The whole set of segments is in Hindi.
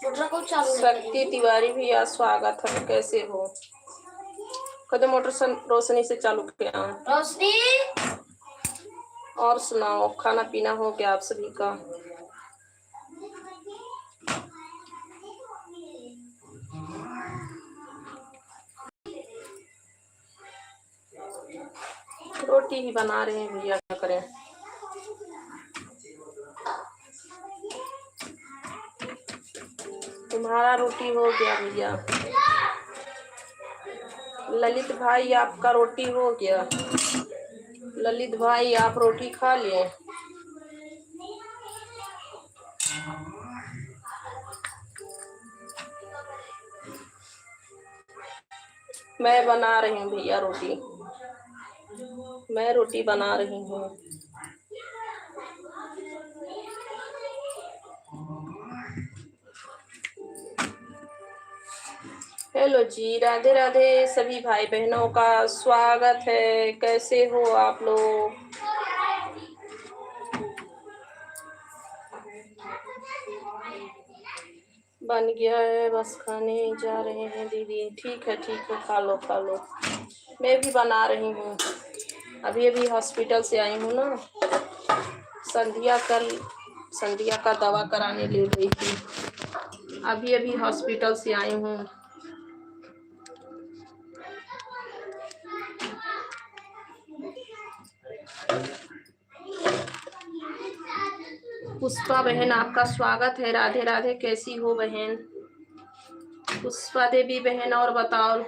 शक्ति तिवारी भैया स्वागत है, कैसे हो? कदम मोटर रोशनी से चालू किया रोशनी। और सुनाओ, खाना पीना हो गया आप सभी का? रोटी ही बना रहे हैं भैया, क्या करें। तुम्हारा रोटी हो गया भैया? ललित भाई आपका रोटी हो गया? ललित भाई आप रोटी खा लिए? मैं बना रही हूँ भैया रोटी, मैं रोटी बना रही हूँ। हेलो जी, राधे राधे सभी भाई बहनों का स्वागत है, कैसे हो आप लोग? बन गया है, बस खाने जा रहे हैं दीदी। ठीक है खा लो खा लो। मैं भी बना रही हूँ, अभी अभी हॉस्पिटल से आई हूँ ना। संध्या का दवा कराने ले गई थी, अभी अभी हॉस्पिटल से आई हूँ। पुष्पा बहन आपका स्वागत है, राधे राधे, कैसी हो बहन? पुष्पा देवी बहन और बताओ।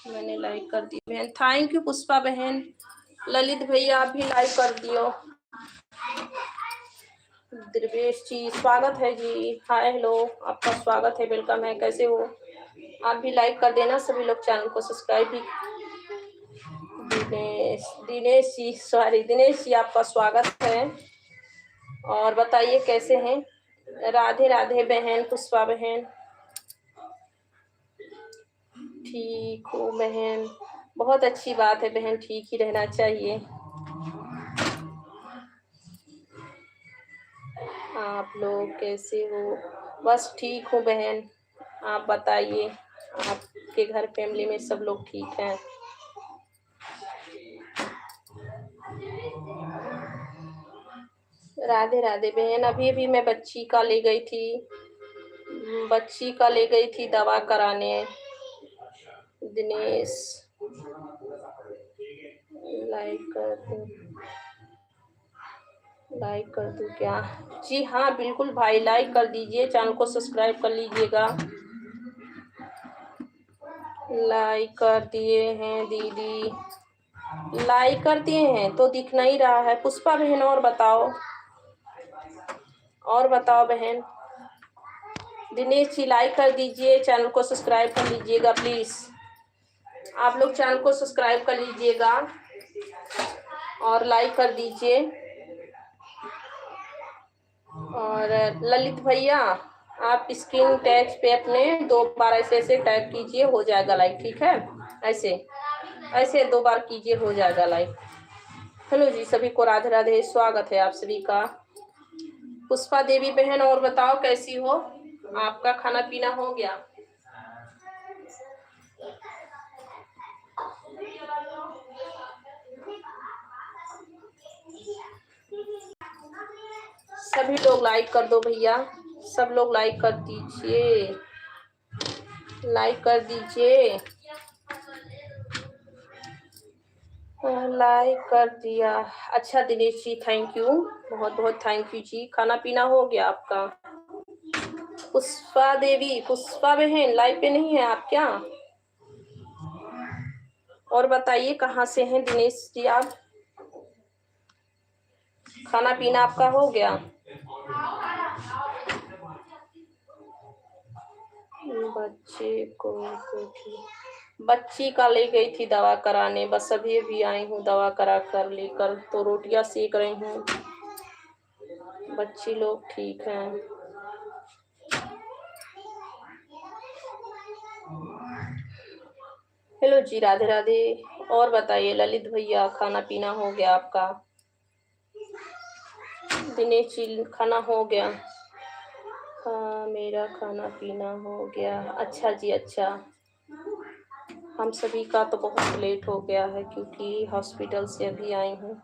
मैंने लाइक कर दी बहन, थैंक यू पुष्पा बहन। ललित भैया आप भी लाइक कर दियो। दिव्येश जी स्वागत है जी, हाय हेलो, आपका स्वागत है, वेलकम है, कैसे हो? आप भी लाइक कर देना, सभी लोग चैनल को सब्सक्राइब भी। दिनेश जी आपका स्वागत है, और बताइए कैसे हैं? राधे राधे बहन, पुष्पा बहन। ठीक हो बहन, बहुत अच्छी बात है बहन, ठीक ही रहना चाहिए। आप लोग कैसे हो? बस ठीक हो बहन, आप बताइए, आपके घर फैमिली में सब लोग ठीक हैं? राधे राधे बहन, अभी अभी मैं बच्ची का ले गई थी दवा कराने। दिनेश लाइक कर दूं क्या? जी हाँ बिल्कुल भाई, लाइक कर दीजिए, चैनल को सब्सक्राइब कर लीजिएगा। लाइक कर दिए हैं दीदी, लाइक कर दिए हैं तो दिख नहीं रहा है। पुष्पा बहन और बताओ बहन। दिनेश जी लाइक कर दीजिए, चैनल को सब्सक्राइब कर लीजिएगा प्लीज। आप लोग चैनल को सब्सक्राइब कर लीजिएगा और लाइक कर दीजिए। और ललित भैया आप स्क्रीन टच पे अपने 2 बार ऐसे टैप कीजिए, हो जाएगा लाइक, ठीक है? ऐसे 2 बार कीजिए, हो जाएगा लाइक। हेलो जी, सभी को राधे राधे, स्वागत है आप सभी का। पुष्पा देवी बहन और बताओ कैसी हो? आपका खाना पीना हो गया? सभी लोग लाइक कर दो भैया, सब लोग लाइक कर दीजिए, लाइक कर दीजिए। लाइक कर दिया, अच्छा दिनेश जी थैंक यू, बहुत बहुत थैंक यू जी। खाना पीना हो गया आपका? पुष्पा देवी, पुष्पा बहन लाइव पे नहीं है आप क्या? और बताइए कहाँ से हैं दिनेश जी आप? खाना पीना आपका हो गया? बच्ची का ले गई थी दवा कराने, बस अभी अभी आई हूँ दवा करा कर लेकर, तो रोटियां सेक रही हूँ। बच्ची लोग ठीक हैं? हेलो जी, राधे राधे। और बताइए ललित भैया, खाना पीना हो गया आपका? दिनेश जी खाना हो गया? हाँ मेरा खाना पीना हो गया। अच्छा जी अच्छा। हम सभी का तो बहुत लेट हो गया है क्योंकि हॉस्पिटल से अभी आई हूँ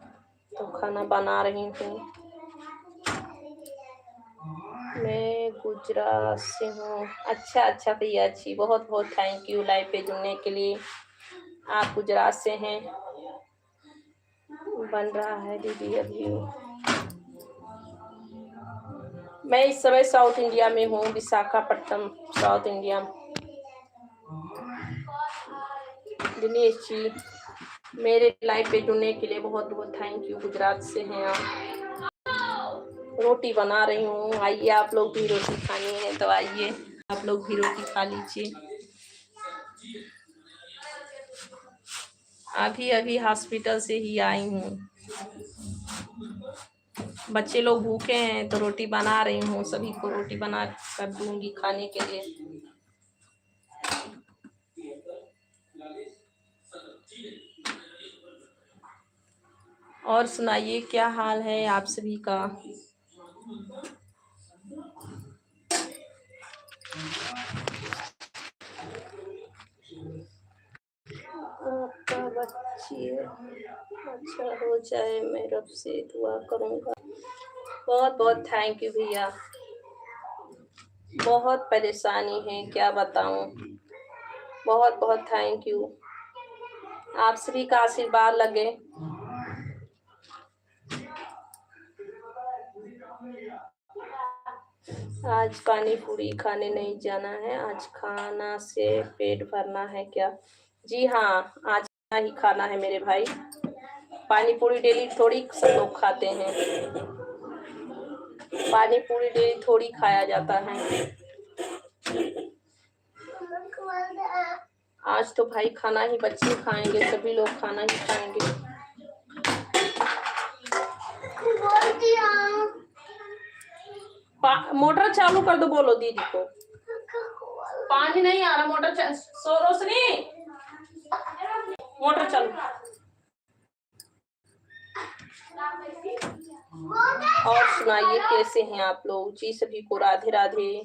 तो खाना बना रही हूँ। मैं गुजरात से हूँ। अच्छा अच्छा भैया जी, बहुत बहुत थैंक यू लाइव पे जुड़ने के लिए। आप गुजरात से हैं? बन रहा है दीदी अभी। मैं इस समय साउथ इंडिया में हूँ, विशाखापट्टनम साउथ इंडिया। दिनेश जी मेरे लाइव पे जुड़ने के लिए बहुत बहुत थैंक यू। गुजरात से हैं आप? रोटी बना रही हूँ, आइए आप लोग भी रोटी खानी है तो आइए आप लोग भी रोटी खा लीजिए। अभी अभी हॉस्पिटल से ही आई हूँ। बच्चे लोग भूखे हैं तो रोटी बना रही हूँ, सभी को रोटी बना कर दूंगी खाने के लिए। और सुनाइए क्या हाल है आप सभी का? आपका बच्चे अच्छा हो जाए मैं रब से दुआ करूँगा। बहुत बहुत थैंक यू भैया। बहुत परेशानी है क्या बताऊँ। बहुत बहुत थैंक यू। आप सभी का आशीर्वाद लगे। आज पानी पूरी खाने नहीं जाना है, आज खाना से पेट भरना है क्या? जी हाँ, आज खाना ही खाना है मेरे भाई। पानी पूरी डेली थोड़ी सब लोग खाते हैं। पानी पूरी डेली थोड़ी खाया जाता है। आज तो भाई खाना ही बच्चे खाएंगे, सभी लोग खाना ही खाएंगे। मोटर चालू कर दो, बोलो दीदी को। पानी नहीं आ रहा, मोटर रोशनी मोटर चालू। और सुनाइए कैसे हैं आप लोग जी? सभी को राधे राधे।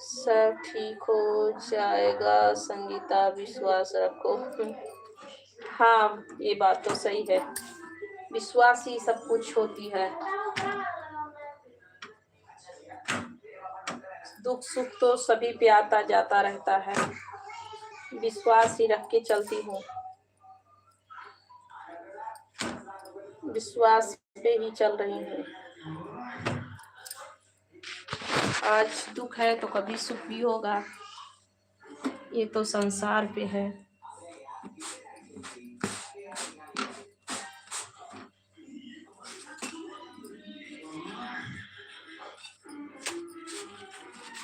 सब ठीक हो जाएगा संगीता, विश्वास रखो। हाँ ये बात तो सही है, विश्वास ही सब कुछ होती है। दुख सुख तो सभी पे आता जाता रहता है, विश्वास ही रख के चलती हूँ। विश्वास पे ही चल रही हूँ। आज दुख है तो कभी सुख भी होगा, ये तो संसार पे है।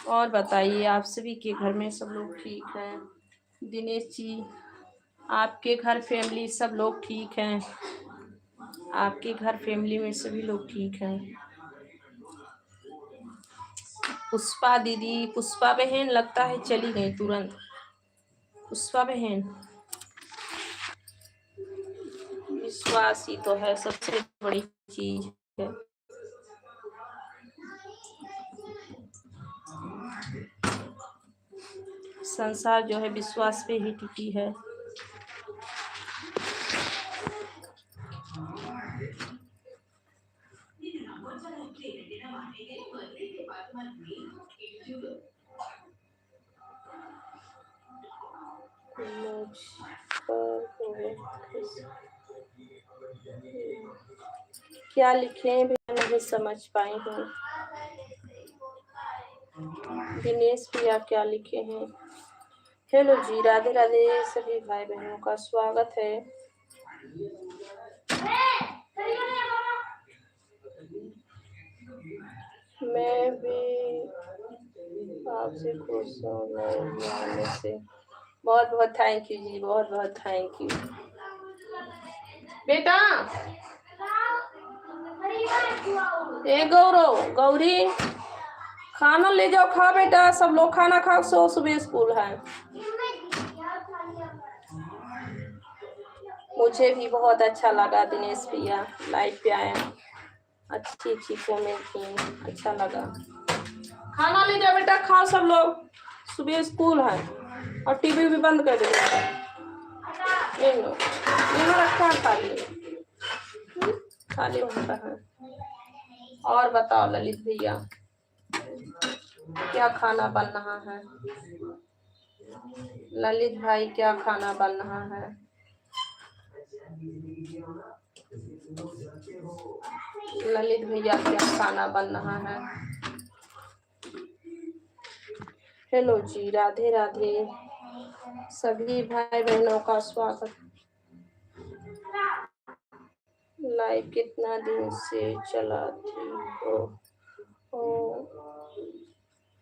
और बताइए आप सभी के घर में सब लोग ठीक हैं? दिनेश जी आपके घर फैमिली सब लोग ठीक हैं? आपके घर फैमिली में सभी लोग ठीक हैं? पुष्पा दीदी, पुष्पा बहन लगता है चली गई तुरंत। पुष्पा बहन, विश्वास ही तो है सबसे बड़ी चीज है। संसार जो है विश्वास पे ही टिकी है। क्या लिखे भी नहीं समझ पाई हूँ। दिनेश भैया क्या लिखे हैं? हेलो जी, राधे राधे सभी भाई बहनों का स्वागत है। मैं भी आपसे खुश हूँ से। बहुत बहुत थैंक यू जी, बहुत बहुत थैंक यू। बेटा ए गौरव, गौरी खाना ले जाओ, खा बेटा, सब लोग खाना खाओ, सुबह स्कूल है। मुझे भी बहुत अच्छा लगा दिनेश भैया लाइव पे आया, अच्छी अच्छी कमेंट की, अच्छा लगा। खाना ले जाओ बेटा, खाओ सब लोग, सुबह स्कूल है। और टीवी भी बंद कर दो, ये लो यहाँ रखा है खाली होता है। और बताओ ललित भैया, क्या खाना बन रहा है? ललित भाई क्या खाना बन रहा है? ललित भैया क्या खाना बन रहा है? हेलो जी, राधे राधे सभी भाई बहनों का स्वागत। लाइव कितना दिन से चलाती हो?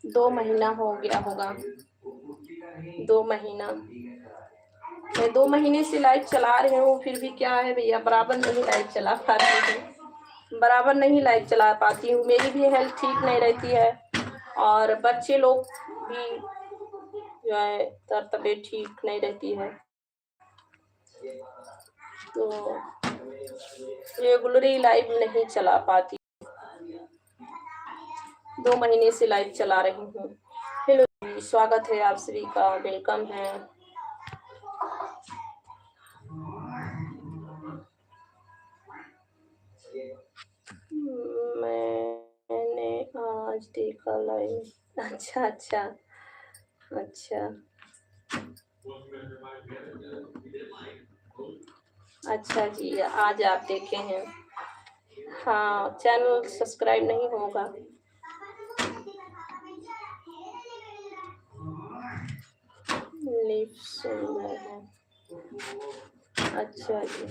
2 महीना हो गया होगा, 2 महीना। मैं 2 महीने से लाइव चला रही हूँ, फिर भी क्या है भैया, बराबर नहीं लाइव चला पाती हूँ, बराबर नहीं लाइव चला पाती हूँ। मेरी भी हेल्थ ठीक नहीं रहती है और बच्चे लोग भी जो है तबीयत ठीक नहीं रहती है, तो रेगुलरली लाइव नहीं चला पाती। 2 महीने से लाइव चला रही हूँ। हेलो, स्वागत है आप सभी का, वेलकम है। मैंने आज देखा लाइव। अच्छा अच्छा अच्छा अच्छा जी, आज आप देखे हैं। हाँ, चैनल सब्सक्राइब नहीं होगा। लिप सुंदर है, अच्छा जी।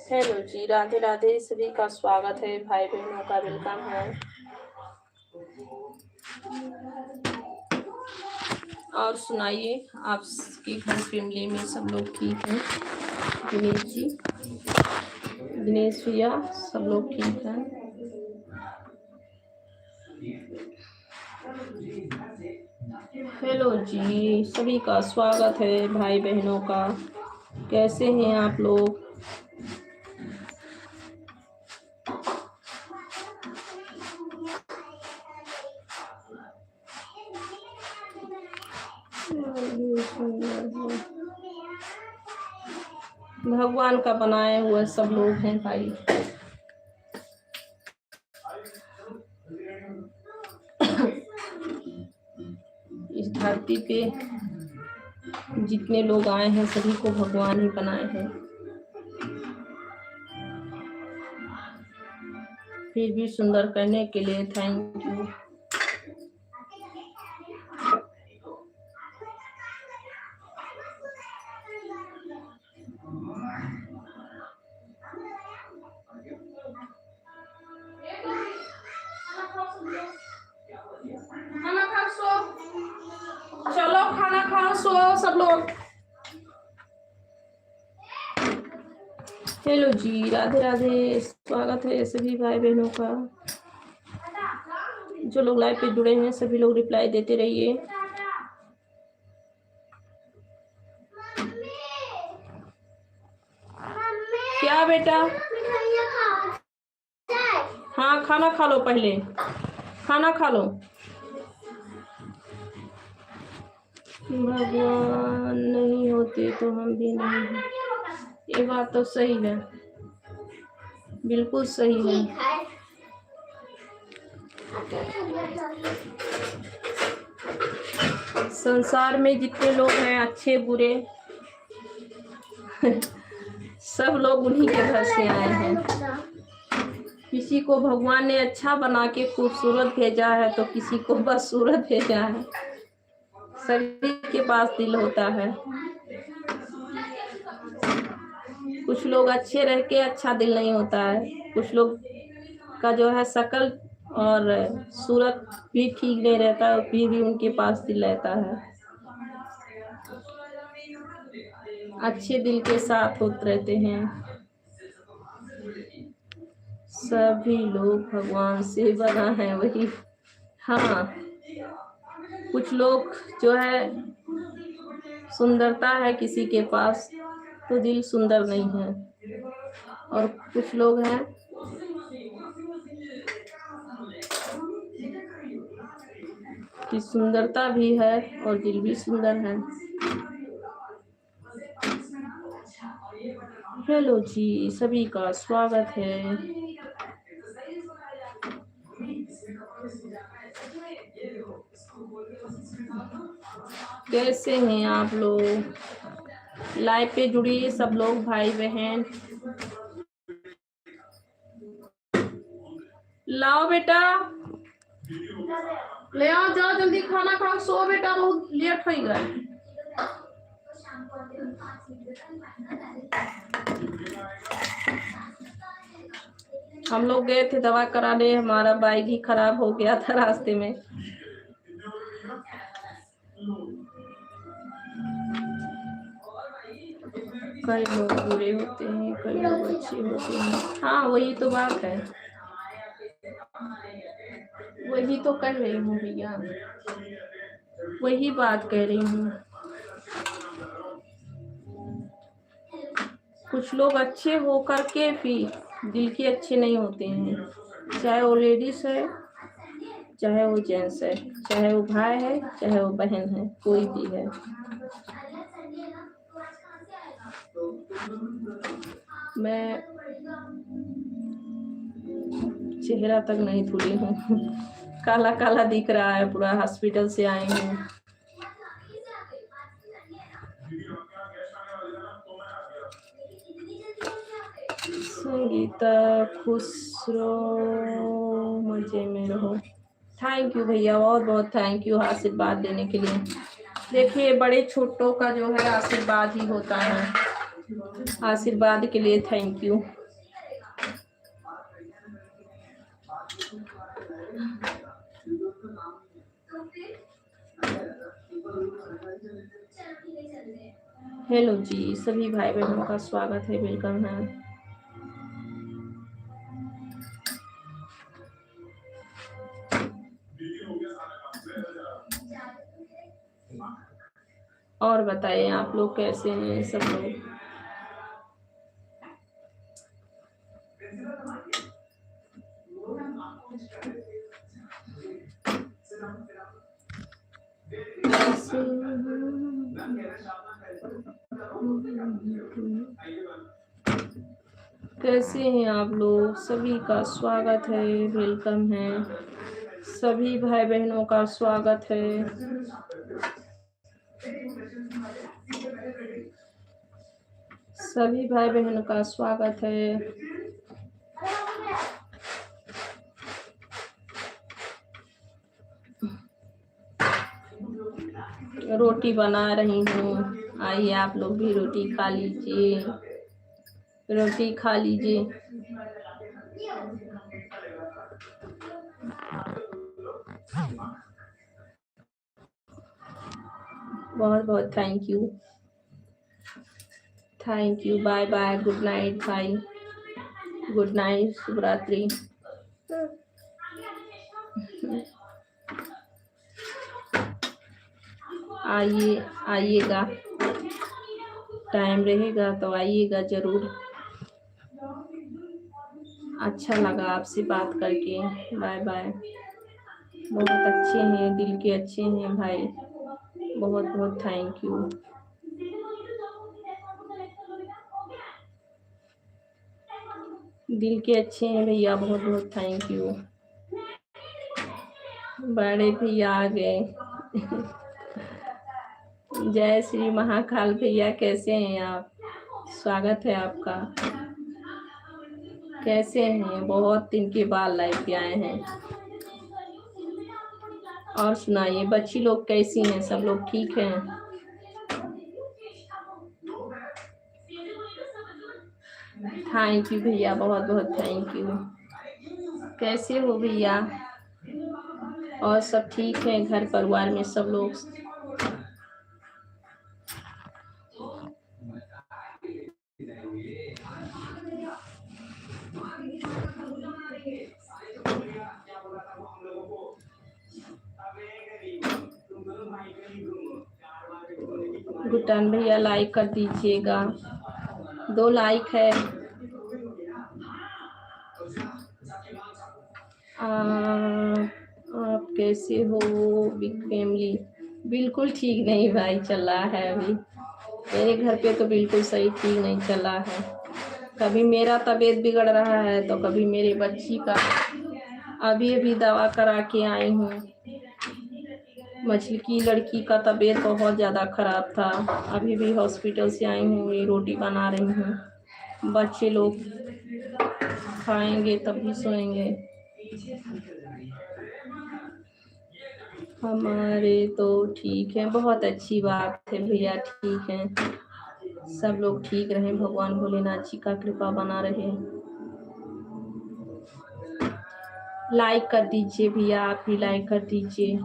हेलो जी, राधे राधे सभी का स्वागत है, भाई बहनों का वेलकम है। और सुनाइए, आपके घर फैमिली में सब लोग ठीक हैं? दिनेश जी, दिनेश भैया सब लोग ठीक हैं? हेलो जी, सभी का स्वागत है भाई बहनों का। कैसे हैं आप लोग? भगवान का बनाए हुए सब लोग हैं भाई। इस धरती पे जितने लोग आए हैं सभी को भगवान ही बनाए हैं। फिर भी सुंदर करने के लिए थैंक यू। खाना खा सो, चलो खाना खाओ, सो सब लोग। हेलो जी, राधे राधे, स्वागत है सभी भाई बहनों का। जो लोग लाइव पे जुड़े हैं सभी लोग रिप्लाई देते रहिए। क्या बेटा? हाँ, खाना खा लो, पहले खाना खा लो। भगवान नहीं होते तो हम भी नहीं हैं। ये बात तो सही है, बिल्कुल सही है। संसार में जितने लोग हैं अच्छे बुरे सब लोग उन्हीं के घर से आए हैं। किसी को भगवान ने अच्छा बना के खूबसूरत भेजा है तो किसी को बदसूरत भेजा है। सभी के पास दिल होता है। कुछ लोग अच्छे रह के अच्छा दिल नहीं होता है, कुछ लोग का जो है शकल और सूरत भी ठीक नहीं रहता, फिर भी उनके पास दिल रहता है। अच्छे दिल के साथ होते रहते हैं। सभी लोग भगवान से बना है वही। हाँ, कुछ लोग जो है सुंदरता है किसी के पास तो दिल सुंदर नहीं है, और कुछ लोग हैं कि सुंदरता भी है और दिल भी सुंदर है। हेलो जी, सभी का स्वागत है। कैसे हैं आप लोग? लाइव पे जुड़िए सब लोग, भाई बहन। लाओ बेटा, ले आओ, जाओ जल्दी खाना खाओ, सो बेटा, बहुत लेट हो गया। हम लोग गए थे दवा कराने, हमारा बाइक ही खराब हो गया था रास्ते में। कई लोग बुरे होते हैं, कई लोग अच्छे होते हैं। हाँ, वही तो बात है, वही तो कह रही हूँ भैया, वही बात कह रही हूँ। कुछ लोग अच्छे होकर के भी दिल के अच्छे नहीं होते हैं, चाहे वो लेडीज है, चाहे वो जेंट्स है, चाहे वो भाई है, चाहे वो बहन है, कोई भी है। मैं चेहरा तक नहीं धुली हूँ, काला काला दिख रहा है पूरा, हॉस्पिटल से आई हूँ। संगीता, खुश रहो, मजे में रहो। थैंक यू भैया, बहुत बहुत थैंक यू आशीर्वाद देने के लिए। देखिए, बड़े छोटों का जो है आशीर्वाद ही होता है। आशीर्वाद के लिए थैंक यू। हेलो जी, सभी भाई बहनों का स्वागत है, वेलकम है। और बताइए आप लोग कैसे हैं सब लोग? कैसे हैं आप लोग? सभी का स्वागत है, वेलकम है। सभी भाई बहनों का स्वागत है। सभी भाई बहनों का स्वागत है। रोटी बना रही हूँ, आइए आप लोग भी रोटी खा लीजिए, रोटी खा लीजिए। बहुत बहुत thank you, thank you. Bye bye, good night भाई, गुड नाइट, शुभ रात्रि। आइए, आइएगा, टाइम रहेगा तो आइएगा जरूर। अच्छा लगा आपसे बात करके, बाय बाय। बहुत अच्छे हैं, दिल के अच्छे हैं भाई, बहुत बहुत थैंक यू। दिल के अच्छे हैं भैया, बहुत बहुत थैंक यू। बड़े भैया आ गए। जय श्री महाकाल भैया, कैसे हैं आप? स्वागत है आपका। कैसे हैं? बहुत दिन के बाद लाइव पे आए हैं। और सुनाइए, बच्ची लोग कैसी हैं? सब लोग ठीक हैं? थैंक यू भैया, बहुत बहुत थैंक यू। कैसे हो भैया? और सब ठीक है घर परिवार में सब लोग? गुटान भैया लाइक कर दीजिएगा। 2 लाइक है। आप कैसे हो बिग फैमिली? बिल्कुल ठीक नहीं भाई चल रहा है अभी मेरे घर पे तो बिल्कुल सही ठीक नहीं चल रहा है। कभी मेरा तबीयत बिगड़ रहा है तो कभी मेरे बच्ची का। अभी अभी दवा करा के आई हूँ। मछली की लड़की का तबीयत बहुत ज़्यादा ख़राब था। अभी भी हॉस्पिटल से आई हूँ। ये रोटी बना रही हूँ। बच्चे लोग खाएंगे तभी सोएंगे। हमारे तो ठीक है। बहुत अच्छी बात है भैया ठीक है। सब लोग ठीक रहें। भगवान भोलेनाथ जी का कृपा बना रहे। लाइक कर दीजिए भैया आप भी लाइक कर दीजिए।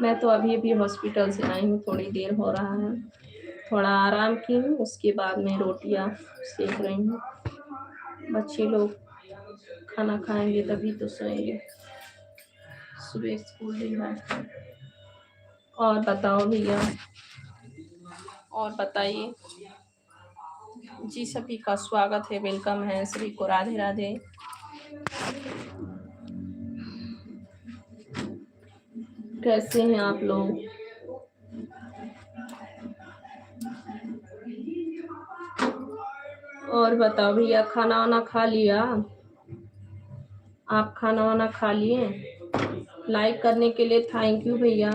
मैं तो अभी अभी हॉस्पिटल से आई हूँ। थोड़ी देर हो रहा है। थोड़ा आराम की हूँ उसके बाद में रोटियां सेक रही हूँ। बच्चे लोग खाना खाएंगे तभी तो सोएंगे। सुबह स्कूल भी है। और बताओ भैया और बताइए जी। सभी का स्वागत है वेलकम है। सभी को राधे राधे। कैसे हैं आप लोग? और बताओ भैया खाना वाना खा लिया? आप खाना वाना खा लिए? लाइक करने के लिए थैंक यू भैया।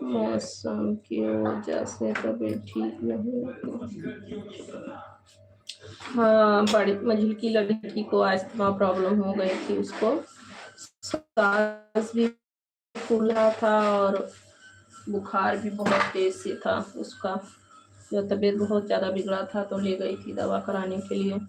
मौसम की वजह से तबीयत ठीक नहीं। हाँ बड़ी मझिल की लड़की को अस्थमा प्रॉब्लम हो गई थी। उसको सांस भी फूला था और बुखार भी बहुत तेज से था उसका। जो तबीयत बहुत ज़्यादा बिगड़ा था तो ले गई थी दवा कराने के लिए।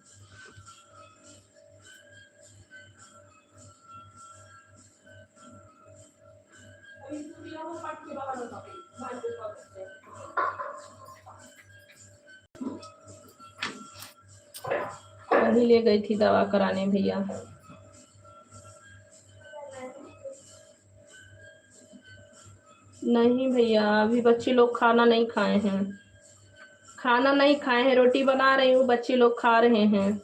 वही ले गई थी दवा कराने भैया। नहीं भैया अभी बच्चे लोग खाना नहीं खाए हैं। खाना नहीं खाए हैं। रोटी बना रही हूँ बच्चे लोग खा रहे हैं।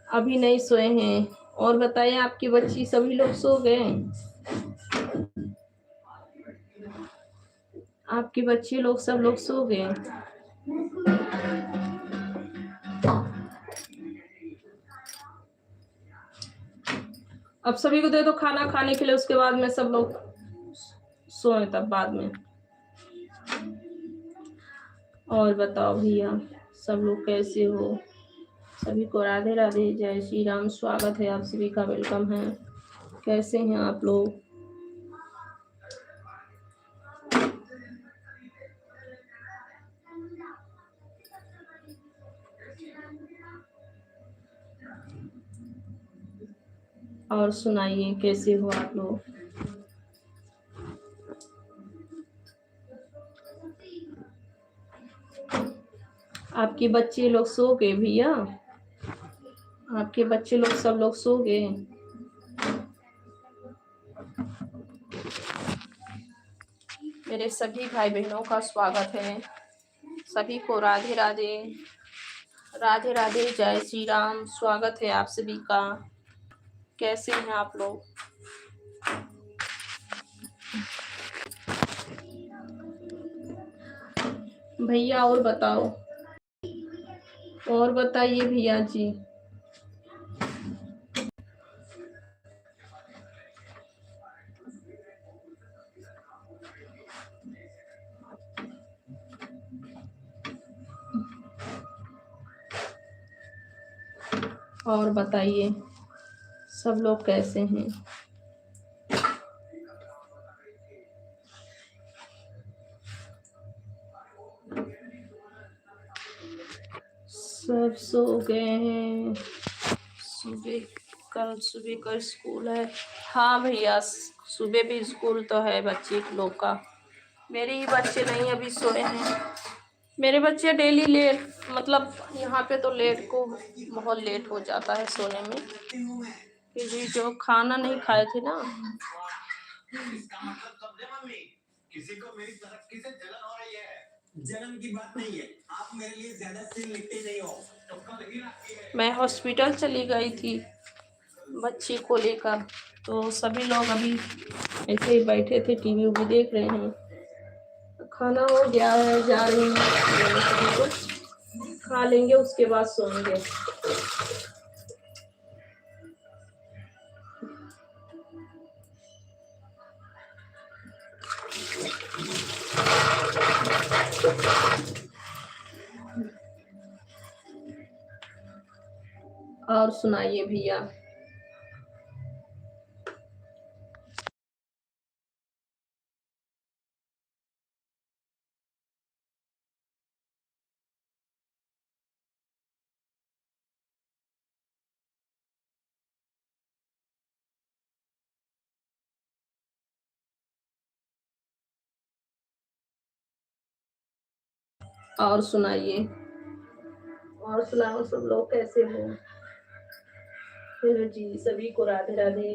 अभी नहीं सोए हैं। और बताइए आपकी बच्ची सभी लोग सो गए? आपके बच्चे लोग सब लोग सो गए? अब सभी को दे दो खाना खाने के लिए। उसके बाद में सब लोग सोए तब बाद में। और बताओ भैया सब लोग कैसे हो? सभी को राधे राधे। जय श्री राम। स्वागत है आप सभी का वेलकम है। कैसे हैं आप लोग? और सुनाइए कैसे हो आप लोग? आपके बच्चे लोग सो गए भैया? आपके बच्चे लोग सब लोग सो गए? मेरे सभी भाई बहनों का स्वागत है। सभी को राधे राधे। राधे राधे। जय श्री राम। स्वागत है आप सभी का। कैसे हैं आप लोग? भैया और बताओ। और बताइए भैया जी। और बताइए सब लोग कैसे हैं? सब सो गए हैं। सुबह का स्कूल है। हाँ भैया सुबह भी स्कूल तो है बच्चे लोग का। मेरे ही बच्चे नहीं अभी सोए हैं। मेरे बच्चे डेली लेट, मतलब यहाँ पे तो लेट को बहुत लेट हो जाता है सोने में, क्योंकि जो खाना नहीं खाए थे ना। इसका मतलब समझे मम्मी, किसी को मेरी तरक्की से जलन हो रही है। जलन की बात नहीं है, आप मेरे लिए ज्यादा सीन लिखते नहीं हो। तो कल ही रात की है। मैं हॉस्पिटल चली गई थी बच्ची को लेकर, तो सभी लोग अभी ऐसे ही बैठे थे, टीवी उवी देख रहे हैं। खाना हो गया है, जा रही हूँ, मैंने सभी को खा लेंगे उसके बाद सोएंगे। और सुनाइए भैया। और सुनाइए, और सुनाओ, सब लोग कैसे हो। हेलो जी, सभी को राधे राधे।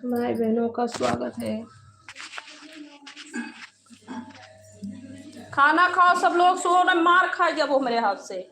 भाई बहनों का स्वागत है। खाना खाओ सब लोग, सो न मार खाएगा वो मेरे हाथ से।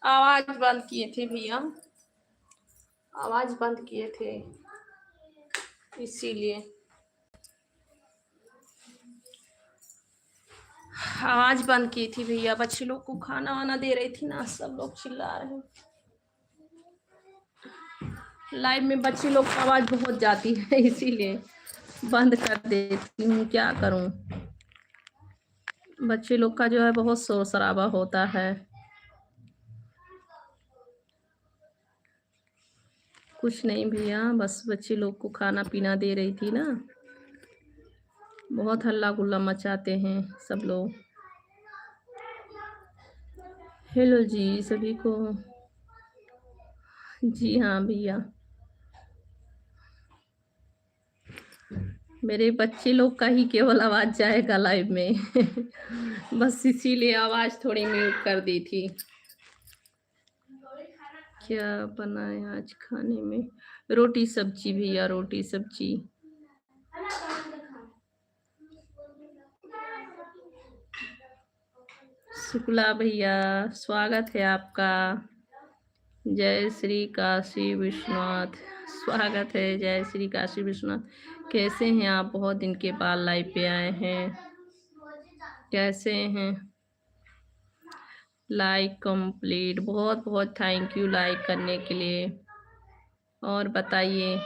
आवाज बंद किए थे भैया, आवाज बंद किए थे इसीलिए। आवाज बंद की थी भैया, बच्चे लोग को खाना वाना दे रही थी ना, सब लोग चिल्ला रहे हैं। लाइव में बच्चे लोग की आवाज बहुत जाती है इसीलिए बंद कर देती हूँ, क्या करूँ। बच्चे लोग का जो है बहुत शोर शराबा होता है। कुछ नहीं भैया, बस बच्चे लोग को खाना पीना दे रही थी ना, बहुत हल्ला गुल्ला मचाते हैं सब लोग। हेलो जी सभी को। जी हाँ भैया, मेरे बच्चे लोग का ही केवल आवाज जाएगा लाइव में बस इसीलिए आवाज थोड़ी म्यूट कर दी थी। क्या बनाए आज खाने में? रोटी सब्जी भैया, रोटी सब्जी। शुक्ला भैया स्वागत है आपका। जय श्री काशी विश्वनाथ, स्वागत है। जय श्री काशी विश्वनाथ। कैसे हैं आप? बहुत दिन के बाद लाइव पे आए हैं, कैसे हैं? लाइक कंप्लीट, बहुत बहुत थैंक यू लाइक करने के लिए। और बताइए।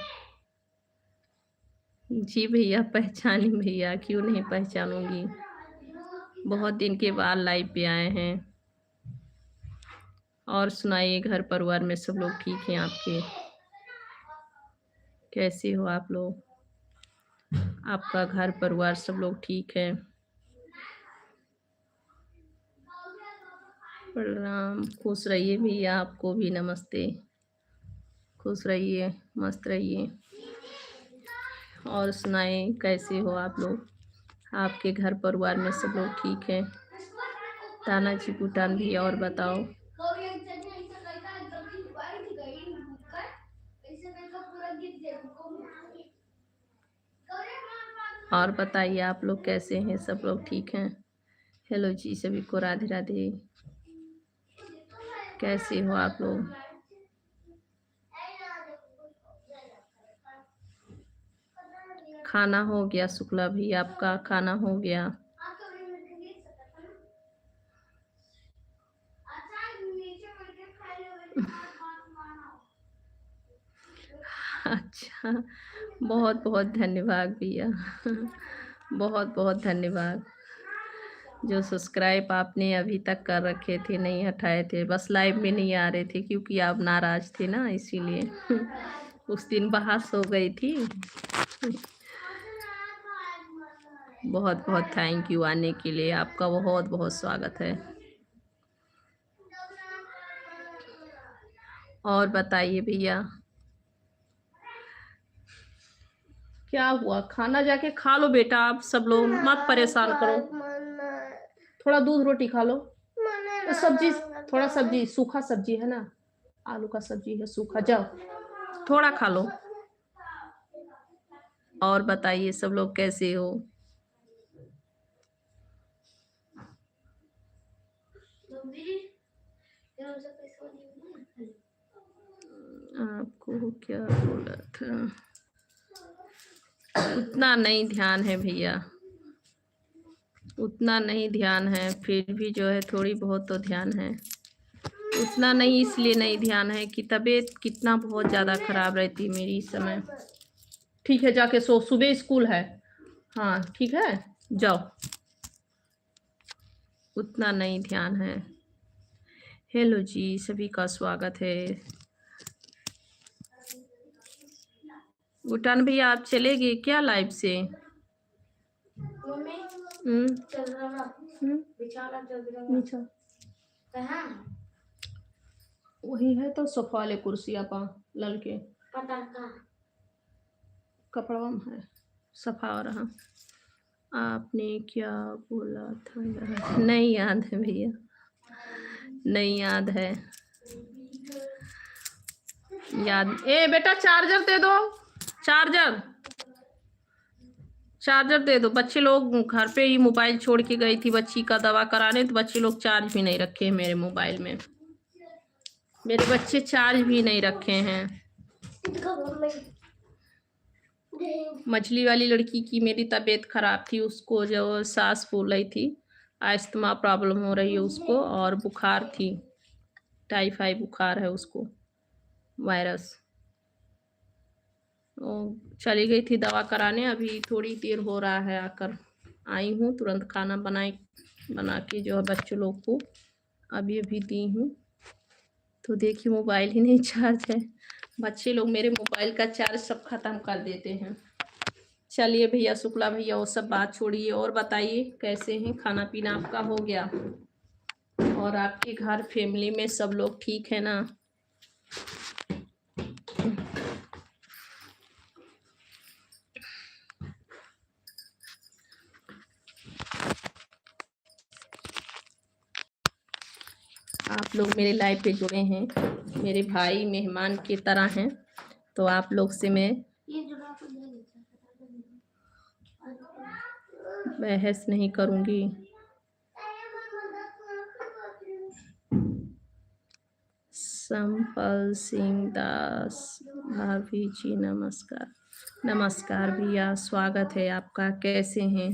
जी भैया पहचानी भैया, क्यों नहीं पहचानूंगी, बहुत दिन के बाद लाइव पे आए हैं। और सुनाइए, घर परिवार में सब लोग ठीक हैं आपके? कैसे हो आप लोग? आपका घर परिवार सब लोग ठीक है? प्रणाम, खुश रहिए भैया, आपको भी नमस्ते। खुश रहिए, मस्त रहिए। और सुनाए, कैसे हो आप लोग? आपके घर परिवार में सब लोग ठीक है? ताना जी भूटान भी। और बताओ। और बताइए आप लोग कैसे हैं? सब लोग ठीक हैं? हेलो जी सभी को, राधे राधे। कैसे हो आप लोग? खाना हो गया शुक्ला भी? आपका खाना हो गया? अच्छा, बहुत बहुत धन्यवाद भैया बहुत बहुत धन्यवाद। जो सब्सक्राइब आपने अभी तक कर रखे थे, नहीं हटाए थे, बस लाइव में नहीं आ रहे थे क्योंकि आप नाराज थे ना, इसीलिए उस दिन बहस हो गई थी। बहुत बहुत थैंक यू आने के लिए, आपका बहुत बहुत स्वागत है। और बताइए भैया, क्या हुआ? खाना जाके खा लो बेटा, आप सब लोग मत परेशान करो। थोड़ा दूध रोटी खा लो, सब्जी, थोड़ा सब्जी, सूखा सब्जी है ना, आलू का सब्जी है सूखा, जाओ थोड़ा खा लो। और बताइए सब लोग कैसे हो? आपको क्या बोला था? उतना नहीं ध्यान है भैया, उतना नहीं ध्यान है, फिर भी जो है थोड़ी बहुत तो ध्यान है। उतना नहीं इसलिए नहीं ध्यान है कि तबीयत कितना बहुत ज़्यादा खराब रहती मेरी इस समय। ठीक है जाके सो, सुबह स्कूल है। हाँ ठीक है, जाओ। उतना नहीं ध्यान है। हेलो जी सभी का स्वागत है। भूटान भैया आप चले गए क्या लाइव से? वही है तो सोफा वाले कुर्सी आपा ललके कपड़ा है सफा हो रहा। आपने क्या बोला था यार? नहीं याद है भैया, नहीं याद है। याद, ए बेटा चार्जर दे दो, चार्जर चार्जर दे दो। बच्चे लोग घर पे ही मोबाइल छोड़ के गई थी बच्ची का दवा कराने, तो बच्चे लोग चार्ज भी नहीं रखे मेरे मोबाइल में। मेरे बच्चे चार्ज भी नहीं रखे हैं। मछली वाली लड़की की मेरी तबीयत खराब थी, उसको जो सांस फूल रही थी, अस्थमा प्रॉब्लम हो रही है उसको, और बुखार थी, टाइफाइड बुखार है उसको, वायरस। वो चली गई थी दवा कराने, अभी थोड़ी देर हो रहा है आकर आई हूँ, तुरंत खाना बना के जो है बच्चों लोग को अभी अभी दी हूँ। तो देखिए मोबाइल ही नहीं चार्ज है, बच्चे लोग मेरे मोबाइल का चार्ज सब खत्म कर देते हैं। चलिए भैया, शुक्ला भैया, वो सब बात छोड़िए और बताइए कैसे हैं, खाना पीना आपका हो गया? और आपके घर फैमिली में सब लोग ठीक है ना? आप लोग मेरे लाइव पे जुड़े हैं, मेरे भाई मेहमान की तरह हैं, तो आप लोग से मैं बहस नहीं करूंगी। संपल सिंह दास भाभी जी नमस्कार। नमस्कार भैया, स्वागत है आपका, कैसे हैं?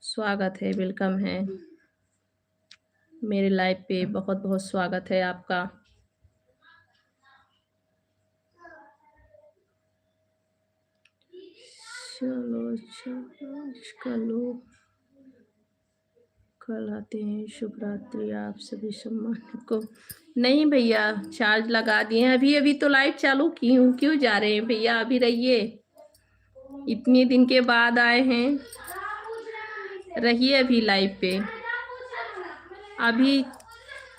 स्वागत है, वेलकम है मेरे लाइव पे, बहुत बहुत स्वागत है आपका। चलो चलो कल आते हैं, शुभ रात्रि आप सभी सम्मानित को। नहीं भैया, चार्ज लगा दिए हैं, अभी अभी तो लाइव चालू की हूँ, क्यों जा रहे हैं भैया? अभी रहिए, इतने दिन के बाद आए हैं, रहिए अभी लाइव पे। अभी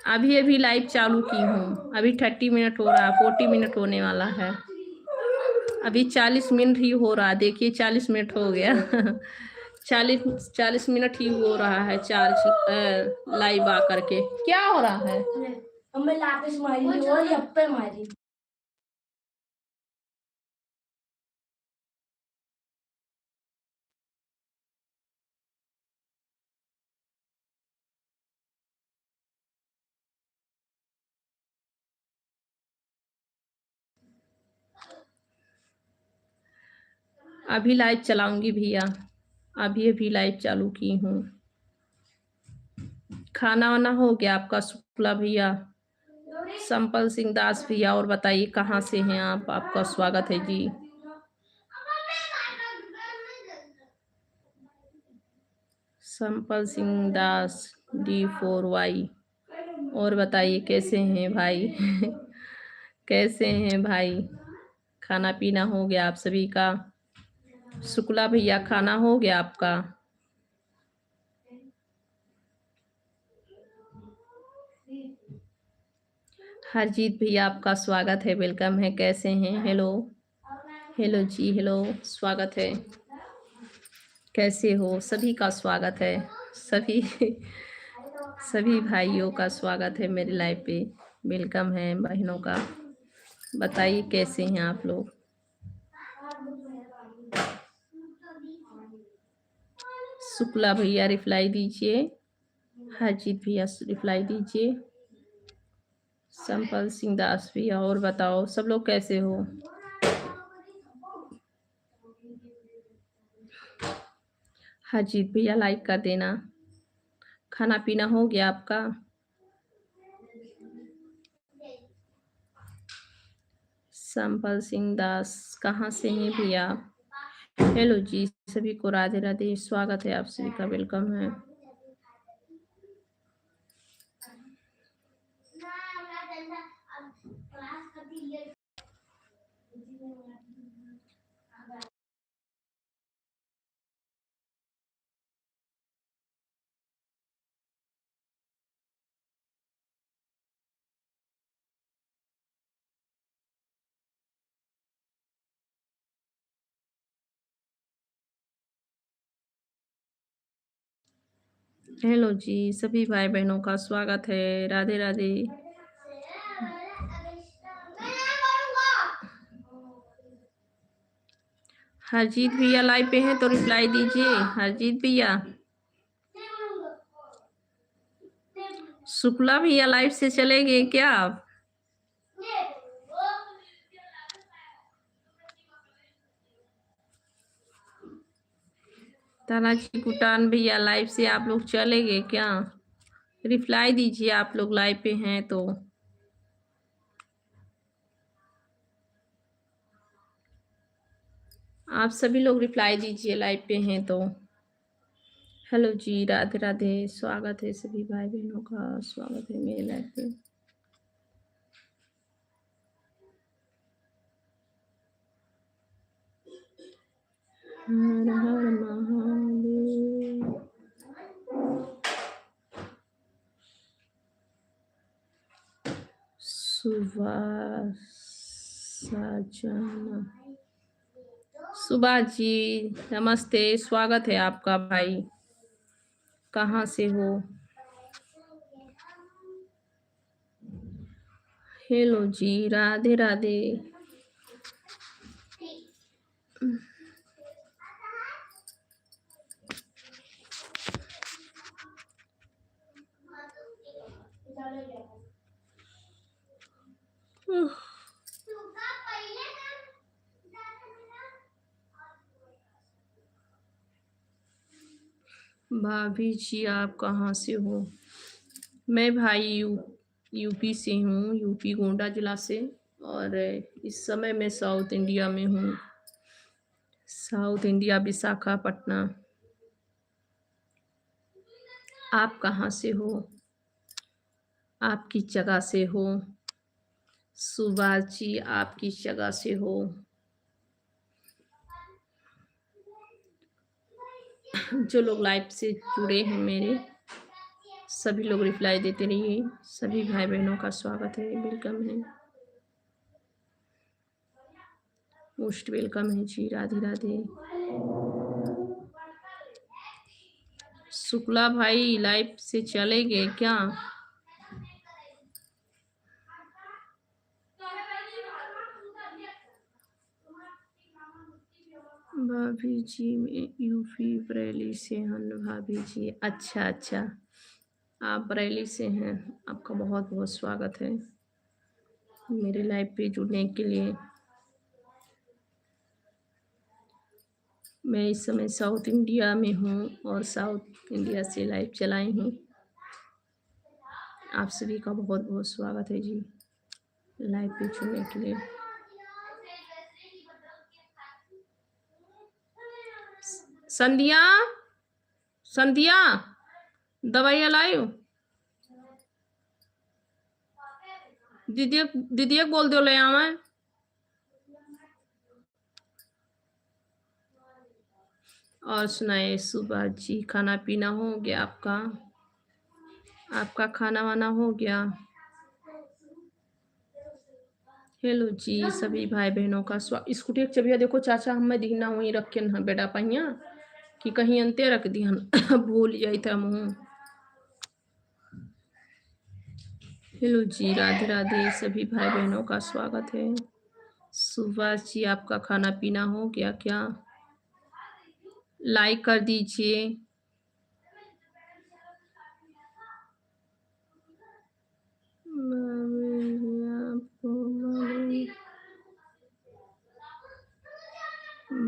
अभी अभी लाइव चालू की हूँ, अभी 30 मिनट हो रहा है, 40 मिनट होने वाला है, अभी 40 मिनट ही हो रहा है, देखिए 40 मिनट हो गया। 40 मिनट ही हो रहा है चार्ज लाइव आ करके। क्या हो रहा है? हमें लापिस मारी और यप्पे मारी। अभी लाइव चलाऊंगी भैया, अभी अभी लाइव चालू की हूँ। खाना वाना हो गया आपका शुक्ला भैया? संपल सिंह दास भैया, और बताइए कहाँ से हैं आप? आपका स्वागत है जी। संपल सिंह दास D4Y, और बताइए कैसे हैं भाई? कैसे हैं भाई? खाना पीना हो गया आप सभी का? शुक्ला भैया, खाना हो गया आपका? हरजीत भैया, आपका स्वागत है, वेलकम है, कैसे हैं? हेलो हेलो जी, हेलो, स्वागत है, कैसे हो? सभी का स्वागत है, सभी सभी भाइयों का स्वागत है मेरे लाइव पे, वेलकम है बहनों का। बताइए कैसे हैं आप लोग? शुक्ला भैया रिप्लाई दीजिए, हरजीत भैया रिप्लाई दीजिए, संपल सिंह दास भैया, और बताओ सब लोग कैसे हो? हरजीत भैया लाइक कर देना। खाना पीना हो गया आपका? संपल सिंह दास कहाँ से हैं भैया? हेलो जी, सभी को राधे राधे, स्वागत है आप सभी का, वेलकम है। हेलो जी, सभी भाई बहनों का स्वागत है, राधे राधे। हरजीत भैया लाइव पे हैं तो रिप्लाई दीजिए, हरजीत भैया। शुक्ला भैया लाइव से चले गए क्या आप? तानाजी भूटान भैया लाइव से आप लोग चले गए क्या? रिप्लाई दीजिए, आप लोग लाइव पे हैं तो। आप सभी लोग रिप्लाई दीजिए, लाइव पे हैं तो। हेलो जी, राधे राधे, स्वागत है सभी भाई बहनों का, स्वागत है मेरे लाइव पे। हर हर महादेव। सुबह साजना, सुबह जी नमस्ते, स्वागत है आपका भाई। कहाँ से हो? हेलो जी, राधे राधे। भाभी जी आप कहाँ से हो? मैं भाई यूपी से हूँ, यूपी गोंडा जिला से, और इस समय मैं साउथ इंडिया में हूँ, साउथ इंडिया विशाखापट्टनम। आप कहाँ से हो? आप किस जगह से हो? सुभाष जी आप किस जगह से हो? जो लोग लाइव से जुड़े हैं मेरे, सभी लोग रिप्लाई देते रहिए। सभी भाई बहनों का स्वागत है, वेलकम है, मोस्ट वेलकम है जी। राधे राधे। शुक्ला भाई लाइव से चले गए क्या? भाभी जी मैं यूपी बरेली से हन। भाभी जी अच्छा अच्छा, आप बरेली से हैं, आपका बहुत बहुत स्वागत है मेरे लाइव पे जुड़ने के लिए। मैं इस समय साउथ इंडिया में हूँ और साउथ इंडिया से लाइव चलाई हूँ। आप सभी का बहुत बहुत स्वागत है जी लाइव पे जुड़ने के लिए। संध्या, संध्या दवाई लायो, दीदी दीदी बोल दो ले आवा। और सुनाए सुबह जी, खाना पीना हो गया आपका? आपका खाना वाना हो गया? हेलो जी सभी भाई बहनों का स्कूटी एक चबिया देखो चाचा, हमें दिखना वहीं रखे न बेटा पहिया कि कहीं अंते रख दिहन भूल जाई था मुँह। हेलो जी, राधे राधे, सभी भाई बहनों का स्वागत है। सुभाष जी आपका खाना पीना हो गया क्या? लाइक कर दीजिए।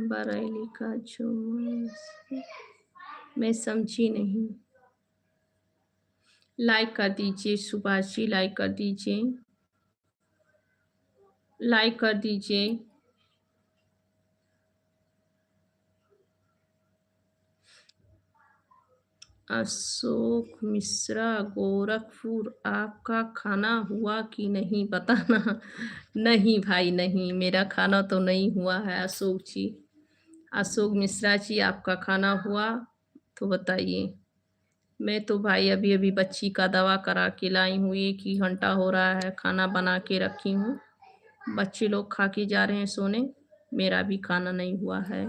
बरेली का जो मैं समझी नहीं। लाइक कर दीजिए सुभाष जी, लाइक कर दीजिए, लाइक कर दीजिए। अशोक मिश्रा गोरखपुर, आपका खाना हुआ कि नहीं बताना। नहीं भाई नहीं, मेरा खाना तो नहीं हुआ है अशोक जी। अशोक मिश्रा जी आपका खाना हुआ तो बताइए। मैं तो भाई अभी अभी बच्ची का दवा करा के लाई हूँ, 1 ही घंटा हो रहा है, खाना बना के रखी हूँ, बच्चे लोग खा के जा रहे हैं सोने, मेरा भी खाना नहीं हुआ है।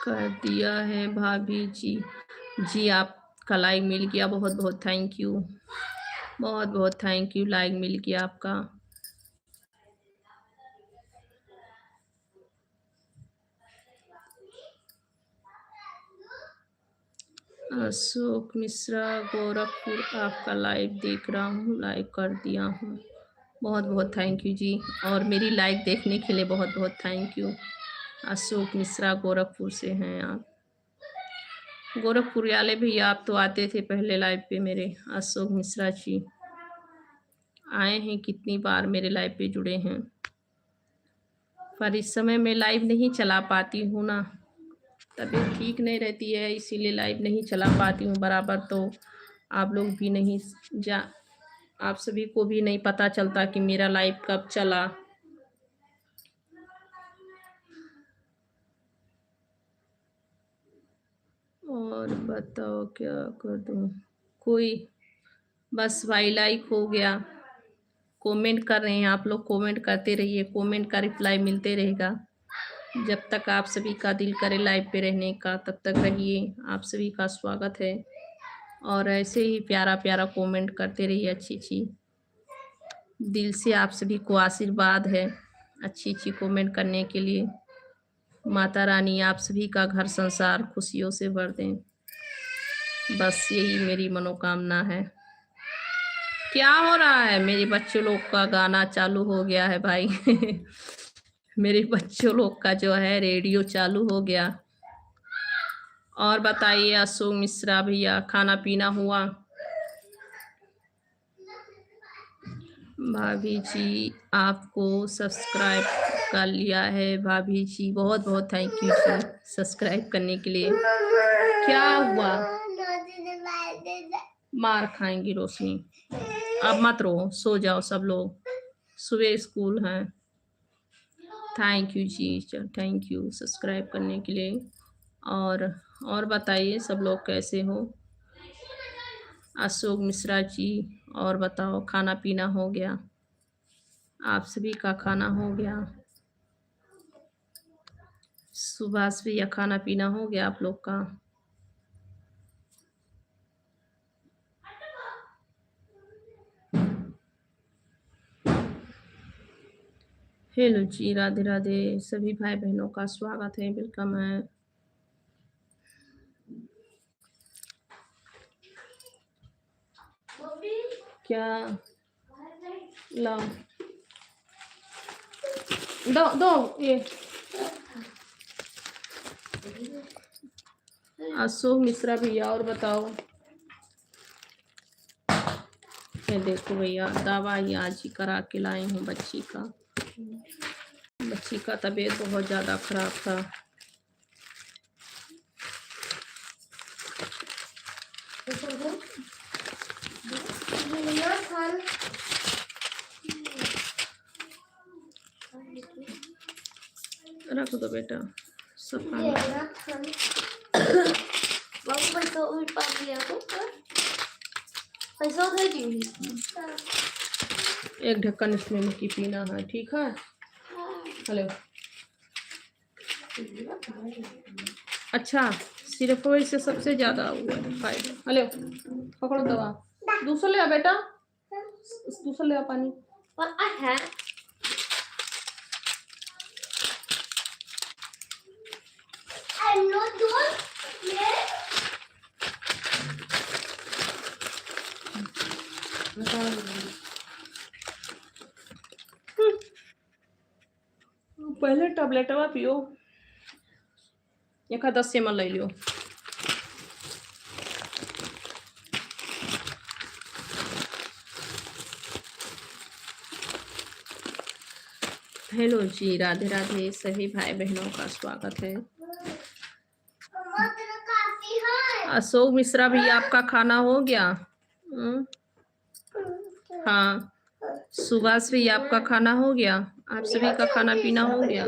कर दिया है भाभी जी। जी आपका लाइक मिल गया, बहुत बहुत थैंक यू, बहुत बहुत थैंक यू, लाइक मिल गया आपका। अशोक मिश्रा गोरखपुर, आपका लाइव देख रहा हूँ, लाइक कर दिया हूँ। बहुत बहुत थैंक यू जी। और मेरी लाइव देखने के लिए बहुत बहुत थैंक यू। अशोक मिश्रा गोरखपुर से हैं आप। गोरखपुर वाले भी आप तो आते थे पहले लाइव पे मेरे। अशोक मिश्रा जी आए हैं, कितनी बार मेरे लाइव पे जुड़े हैं, पर इस समय मैं लाइव नहीं चला पाती हूँ ना, तबीयत ठीक नहीं रहती है, इसीलिए लाइव नहीं चला पाती हूँ बराबर। तो आप लोग भी नहीं आप सभी को भी नहीं पता चलता कि मेरा लाइव कब चला। और बताओ क्या कर दूँ, कोई बस भाई लाइक हो गया। कमेंट कर रहे हैं आप लोग, कमेंट करते रहिए, कमेंट का रिप्लाई मिलते रहेगा। जब तक आप सभी का दिल करे लाइव पे रहने का तब तक रहिए, आप सभी का स्वागत है। और ऐसे ही प्यारा प्यारा कमेंट करते रहिए, अच्छी अच्छी। दिल से आप सभी को आशीर्वाद है अच्छी अच्छी कमेंट करने के लिए। माता रानी आप सभी का घर संसार खुशियों से भर दें, बस यही मेरी मनोकामना है। क्या हो रहा है, मेरे बच्चों लोग का गाना चालू हो गया है भाई मेरे बच्चों लोग का जो है रेडियो चालू हो गया। और बताइए अशोक मिश्रा भैया, खाना पीना हुआ? भाभी जी आपको सब्सक्राइब कर लिया है, भाभी जी बहुत बहुत थैंक यू जी सब्सक्राइब करने के लिए। क्या हुआ, मार खाएंगी रोशनी, अब मत रो, सो जाओ सब लोग, सुबह स्कूल है। थैंक यू जी, थैंक यू सब्सक्राइब करने के लिए। और बताइए सब लोग कैसे हो? अशोक मिश्रा जी और बताओ, खाना पीना हो गया? आप सभी का खाना हो गया? सुभाष भैया खाना पीना हो गया आप लोग का? हेलो जी, राधे राधे सभी भाई बहनों का स्वागत है, वेलकम है। क्या लाओ, दो दो ये अशोक मिश्रा भैया। और बताओ, ये देखो भैया दवाई आज ही करा के लाई हूँ बच्ची का। बच्ची का तबीयत बहुत ज़्यादा खराब था। रख दो बेटा सब एक ढक्कन इसमें मिट्टी पीना है, ठीक है? हेलो, अच्छा सिर्फ से सबसे ज्यादा हुआ है फायदा। हेलो पकड़ो दवा, दूसरा ले आ बेटा, दूसरा ले आ पानी। पहले टैबलेट पियो, एक 10 ml ले लियो। हेलो जी, राधे राधे सभी भाई बहनों का स्वागत है। अशोक मिश्रा भी आपका खाना हो गया? हाँ, सुभाष भी आपका खाना हो गया? आप सभी का खाना पीना हो गया?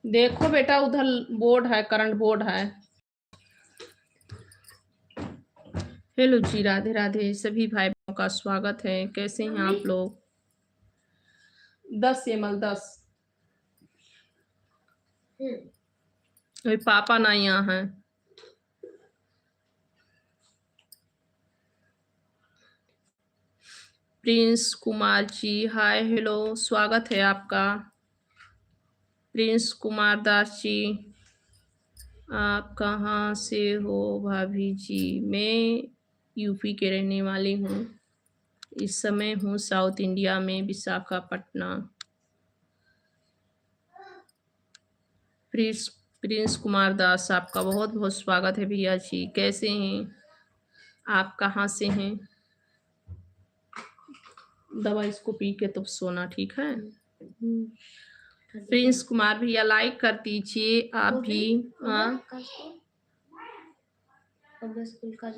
देखो बेटा उधर बोर्ड है, करंट बोर्ड है। हेलो जी, राधे राधे सभी भाई बहनों का स्वागत है, कैसे हैं आप लोग? 10 ml 10। अभी पापा ना यहाँ है। Prince Kumar ji hi hello, स्वागत है आपका। प्रिंस कुमार दास जी आप कहाँ से हो भाभी जी? मैं यूपी के रहने वाली हूँ। इस समय हूँ साउथ इंडिया में विशाखापट्टनम। प्रिंस प्रिंस कुमार दास, आपका बहुत बहुत स्वागत है भैया जी। कैसे हैं आप? कहाँ से हैं? दवा इसको पी के तो सोना, ठीक है? प्रिंस कुमार भैया लाइक कर दीजिए आप भी। हाँ, स्कूल का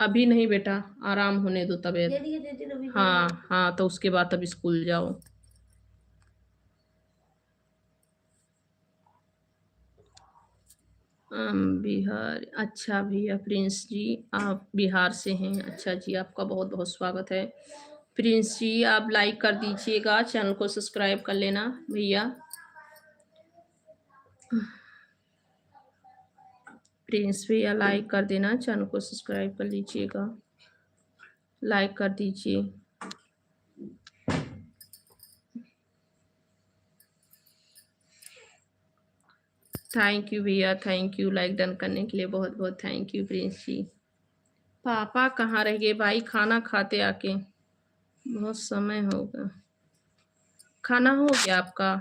अभी नहीं बेटा, आराम होने दो तबीयत। हाँ हाँ, तो उसके बाद तब स्कूल जाओ। बिहार, अच्छा भैया प्रिंस जी आप बिहार से हैं। अच्छा जी, आपका बहुत बहुत स्वागत है। प्रिंस जी आप लाइक कर दीजिएगा, चैनल को सब्सक्राइब कर लेना भैया। प्रिंस भैया लाइक कर देना, चैनल को सब्सक्राइब कर लीजिएगा, लाइक कर दीजिए। थैंक यू भैया, थैंक यू लाइक डन करने के लिए, बहुत बहुत थैंक यू प्रिंस जी। पापा कहाँ रह गए भाई? खाना खाते आके, बहुत समय होगा। खाना हो गया आपका?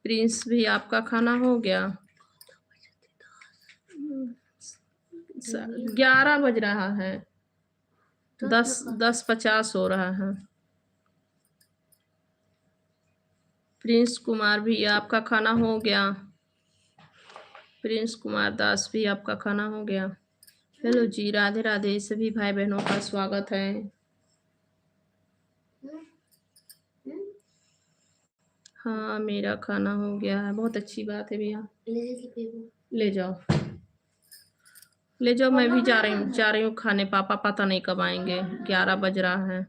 प्रिंस भी आपका खाना हो गया? 11 बज रहा है, 10:50 हो रहा है। प्रिंस कुमार भी आपका खाना हो गया? प्रिंस कुमार दास भी आपका खाना हो गया? हेलो जी, राधे राधे सभी भाई बहनों का स्वागत है। हाँ मेरा खाना हो गया है, बहुत अच्छी बात है भैया। ले जाओ ले जाओ, मैं भी जा रही हूँ खाने। पापा पता नहीं कब आएंगे, 11 बज रहा है।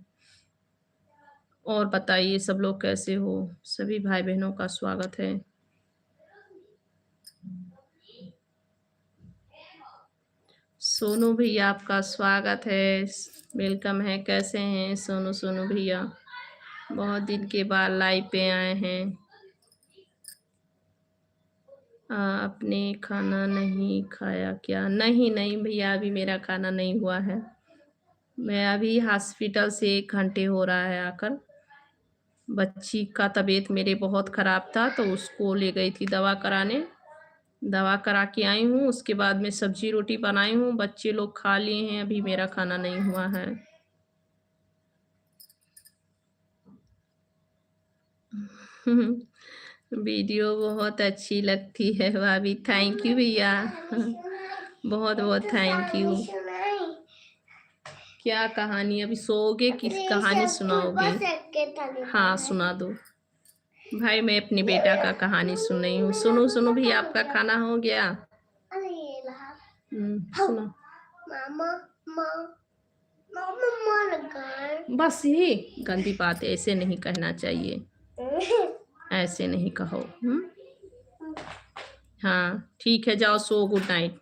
और बताइए सब लोग कैसे हो? सभी भाई बहनों का स्वागत है। सोनू भैया आपका स्वागत है, वेलकम है। कैसे हैं सोनू भैया? बहुत दिन के बाद लाइव पे आए हैं। आपने खाना नहीं खाया क्या? नहीं नहीं भैया, अभी मेरा खाना नहीं हुआ है। मैं अभी हॉस्पिटल से 1 घंटे हो रहा है आकर। बच्ची का तबीयत मेरे बहुत ख़राब था, तो उसको ले गई थी दवा कराने। दवा करा के आई हूँ, उसके बाद में सब्जी रोटी बनाई हूँ, बच्चे लोग खा लिए हैं, अभी मेरा खाना नहीं हुआ है। वीडियो बहुत अच्छी लगती है भाभी, थैंक यू भैया। बहुत बहुत थैंक यू। क्या कहानी? अभी सोओगे कि कहानी सुनाओगे? हाँ सुना दो भाई, मैं अपने बेटा का कहानी सुन रही हूँ। सुनो भैया, आपका खाना हो गया? सुनो। बस यही गंदी बात है, ऐसे नहीं कहना चाहिए, ऐसे नहीं कहो। हाँ ठीक है, जाओ सो, गुड नाइट।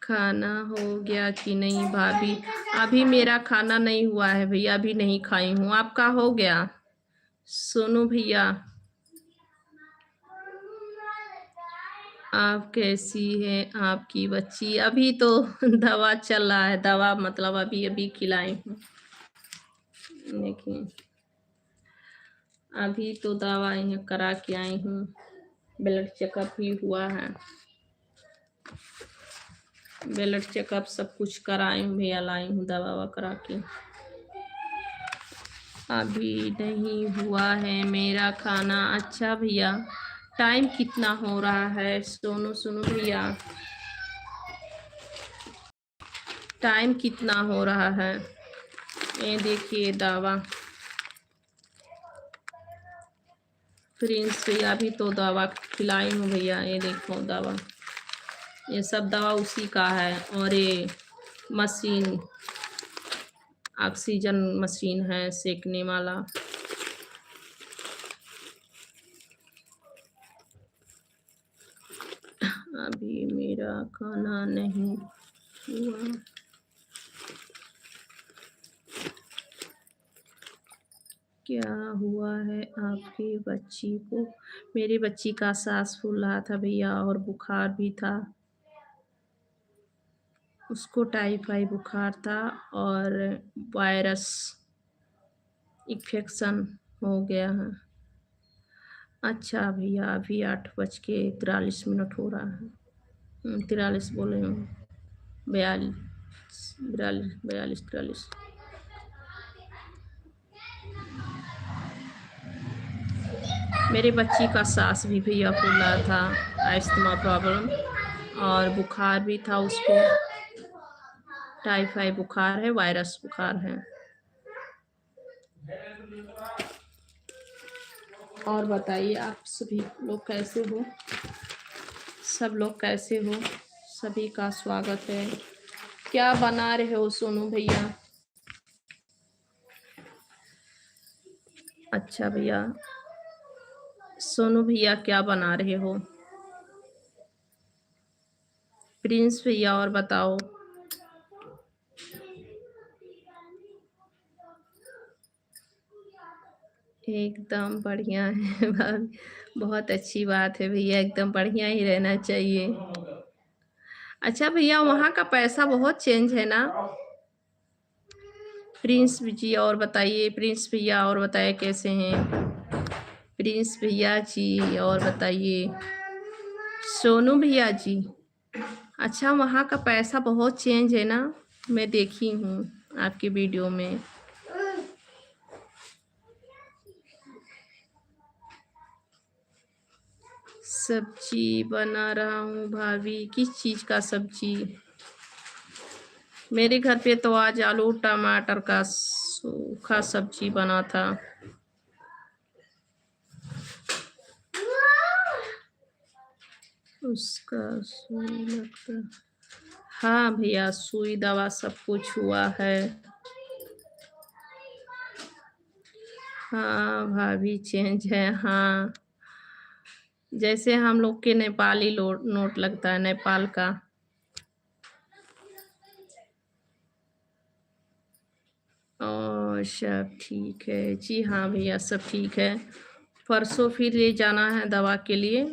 खाना हो गया कि नहीं भाभी? अभी मेरा खाना नहीं हुआ है भैया, अभी नहीं खाई हूँ। आपका हो गया? सोनू भैया आप कैसी है आपकी बच्ची? अभी तो दवा चल रहा है, दवा मतलब अभी अभी खिलाई हूँ। देखिए अभी तो दवा यहाँ करा के आई हूँ, ब्लड चेकअप भी हुआ है, ब्लड चेकअप सब कुछ कराई हूँ भैया, लाई हूँ दवा ववा करा के। अभी नहीं हुआ है मेरा खाना। अच्छा भैया, टाइम कितना हो रहा है? सोनू भैया टाइम कितना हो रहा है? ये देखिए दवा। प्रिंस भैया अभी तो दवा खिलाई हूँ भैया, ये देखो दवा, ये सब दवा उसी का है। और ये मशीन, ऑक्सीजन मशीन है सेकने वाला। अभी मेरा खाना नहीं हुआ। क्या हुआ है आपकी बच्ची को? मेरी बच्ची का सांस फूल रहा था भैया और बुखार भी था। उसको टाइफाइड बुखार था और वायरस इन्फेक्शन हो गया है। अच्छा भैया, अभी 8:43 हो रहा है। 43 बोले हूँ, 42, 42, 42, 43। मेरी बच्ची का सांस भी भैया फूला था, अस्थमा प्रॉब्लम और बुखार भी था उसको। टाइफाइड बुखार है, वायरस बुखार है। और बताइए आप सभी लोग कैसे हो? सब लोग कैसे हो? सभी का स्वागत है। क्या बना रहे हो सोनू भैया? अच्छा भैया, सोनू भैया क्या बना रहे हो? प्रिंस भैया और बताओ। एकदम बढ़िया है भाभी, बहुत अच्छी बात है भैया, एकदम बढ़िया ही रहना चाहिए। अच्छा भैया, वहाँ का पैसा बहुत चेंज है ना? प्रिंस जी और बताइए, प्रिंस भैया और बताइए कैसे हैं? प्रिंस भैया जी और बताइए। सोनू भैया जी, अच्छा वहाँ का पैसा बहुत चेंज है ना? मैं देखी हूँ आपकी वीडियो में। सब्जी बना रहा हूँ भाभी। किस चीज़ का सब्जी? मेरे घर पे तो आज आलू टमाटर का सूखा सब्जी बना था। उसका सुई लगता। हाँ भैया, सुई दवा सब कुछ हुआ है। हाँ भाभी, चेंज है। हाँ, जैसे हम लोग के नेपाली नोट लगता है, नेपाल का। और सब ठीक है जी। हाँ भैया, सब ठीक है। परसों फिर ले जाना है दवा के लिए।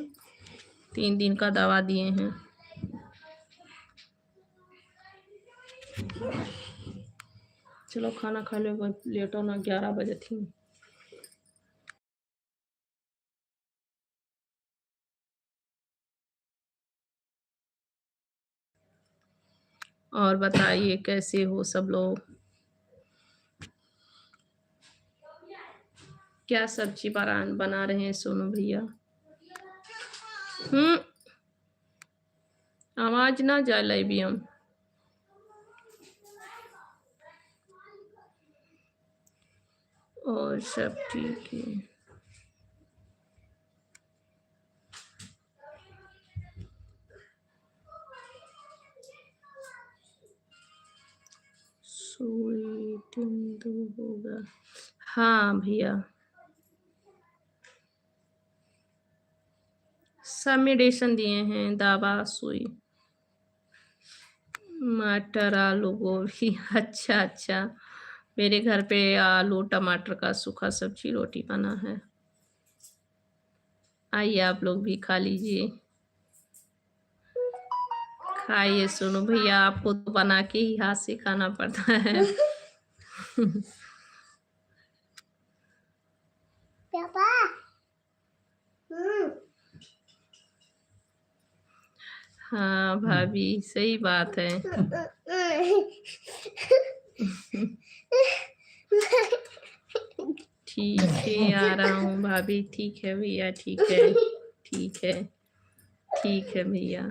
3 दिन का दवा दिए हैं। चलो खाना खा लो, लेट होना, 11 बजे थी। और बताइए कैसे हो सब लोग? क्या सब्जी बना रहे हैं सोनू भैया? आवाज ना जाए भी हम। और सब ठीक है। स्वीट होगा। हाँ भैया, सब मेडिसिन दिए हैं, दवा सुई। मटर आलू गोभी। अच्छा अच्छा, मेरे घर पे आलू टमाटर का सूखा सब्जी रोटी बना है। आइए आप लोग भी खा लीजिए। खाइए सुनो भैया, आपको तो बना के ही हाथ से खाना पड़ता है। हाँ भाभी, सही बात है। ठीक है, आ रहा हूँ भाभी। ठीक है भैया, ठीक है, ठीक है, ठीक है भैया।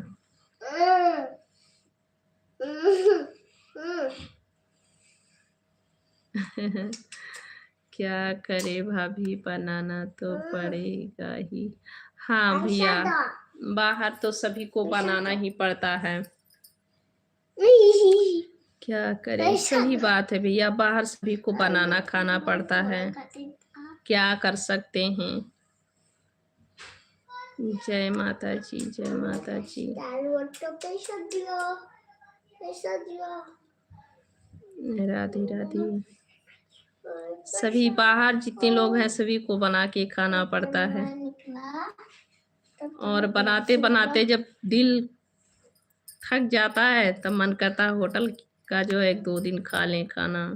क्या करे भाभी, बनाना तो पड़ेगा ही। हाँ भैया, बाहर तो सभी को बनाना ही पड़ता है। क्या करें, सही बात है भैया, बाहर सभी को बनाना खाना पड़ता है। क्या कर सकते हैं। जय माता जी, जय माता जी। राधे राधे। सभी बाहर जितने लोग हैं सभी को बना के खाना पड़ता है, और बनाते बनाते जब दिल थक जाता है तब मन करता है होटल का जो है 1-2 दिन खा लें खाना।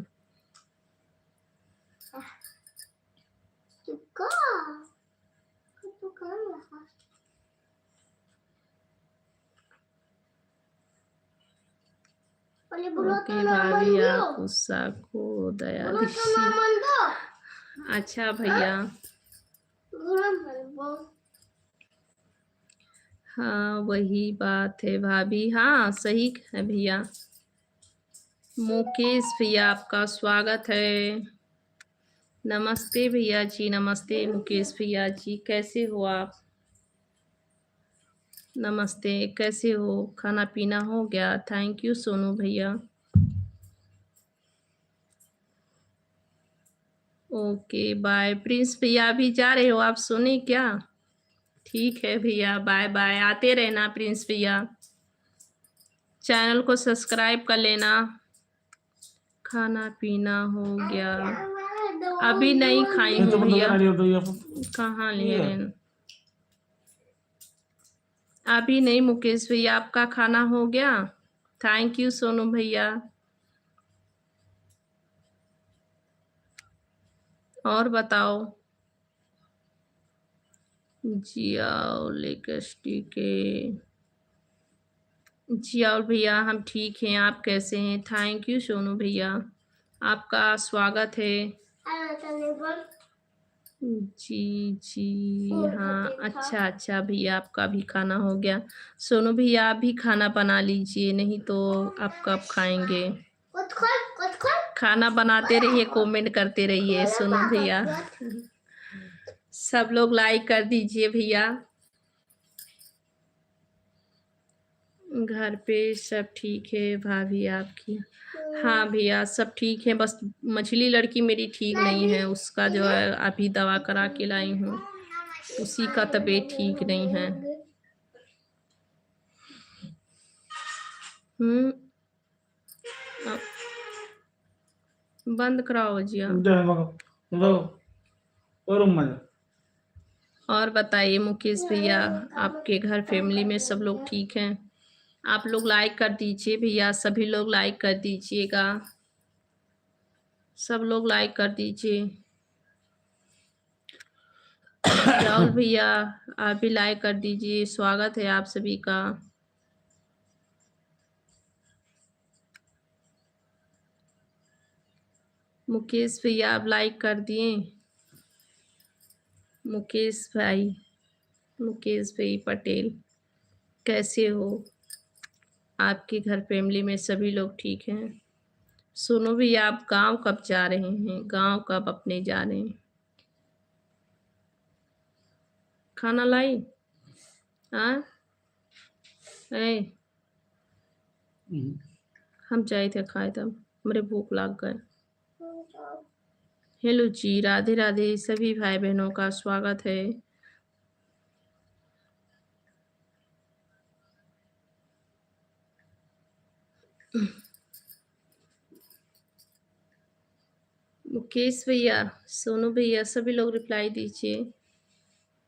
ओके भाभी, आप गुस्सा को दया दीजिए। अच्छा भैया, हाँ वही बात है भाभी, हाँ सही है भैया। मुकेश भैया आपका स्वागत है। नमस्ते भैया जी, नमस्ते मुकेश भैया जी, कैसे हो आप? नमस्ते, कैसे हो? खाना पीना हो गया? थैंक यू सोनू भैया। Okay bye. प्रिंस भैया अभी जा रहे हो आप सोने क्या? ठीक है भैया, बाय बाय। आते रहना प्रिंस भैया, चैनल को सब्सक्राइब कर लेना। खाना पीना हो गया? अभी नहीं खाई हूँ भैया। कहाँ ले रहे हैं? अभी नहीं मुकेश भैया, आपका खाना हो गया? थैंक यू सोनू भैया। और बताओ। जियाओ लेकस्टी के जियाओ भैया, हम ठीक हैं, आप कैसे हैं? थैंक यू सोनू भैया, आपका स्वागत है। जी जी हाँ, अच्छा अच्छा भैया, आपका भी खाना हो गया। सोनू भैया आप भी खाना बना लीजिए, नहीं तो आप कब खाएंगे? खाना बनाते रहिए, कमेंट करते रहिए सोनू भैया। सब लोग लाइक कर दीजिए भैया। घर पे सब ठीक है भाभी आपकी? हाँ भैया सब ठीक है, बस मछली लड़की मेरी ठीक नहीं है, उसका जो है अभी दवा करा के लाई हूँ, उसी का तबीयत ठीक नहीं है। अब बंद कराओ जिया। और बताइए मुकेश भैया, आपके घर फैमिली में सब लोग ठीक हैं? आप लोग लाइक कर दीजिए भैया, सभी लोग लाइक कर दीजिएगा, सब लोग लाइक कर दीजिए। राहुल भैया आप भी लाइक कर दीजिए, स्वागत है आप सभी का। मुकेश भैया आप लाइक कर दिए? मुकेश भाई पटेल, कैसे हो? आपके घर फैमिली में सभी लोग ठीक हैं? सुनो भैया, आप गांव कब जा रहे हैं? गांव कब अपने जा रहे हैं? खाना लाई? हाँ हम जाए थे खाए तब मेरे भूख लग गए। हेलो जी, राधे राधे, सभी भाई बहनों का स्वागत है। मुकेश भैया, सोनू भैया, सभी लोग रिप्लाई दीजिए।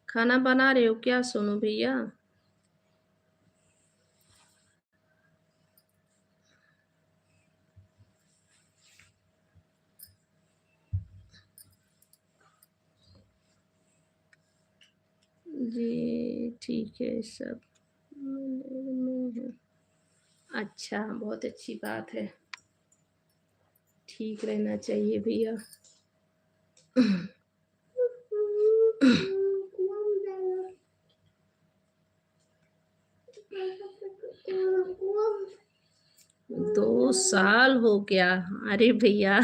खाना बना रहे हो क्या सोनू भैया? जी ठीक है सब में है। अच्छा, बहुत अच्छी बात है, ठीक रहना चाहिए भैया। दो साल हो गया? अरे भैया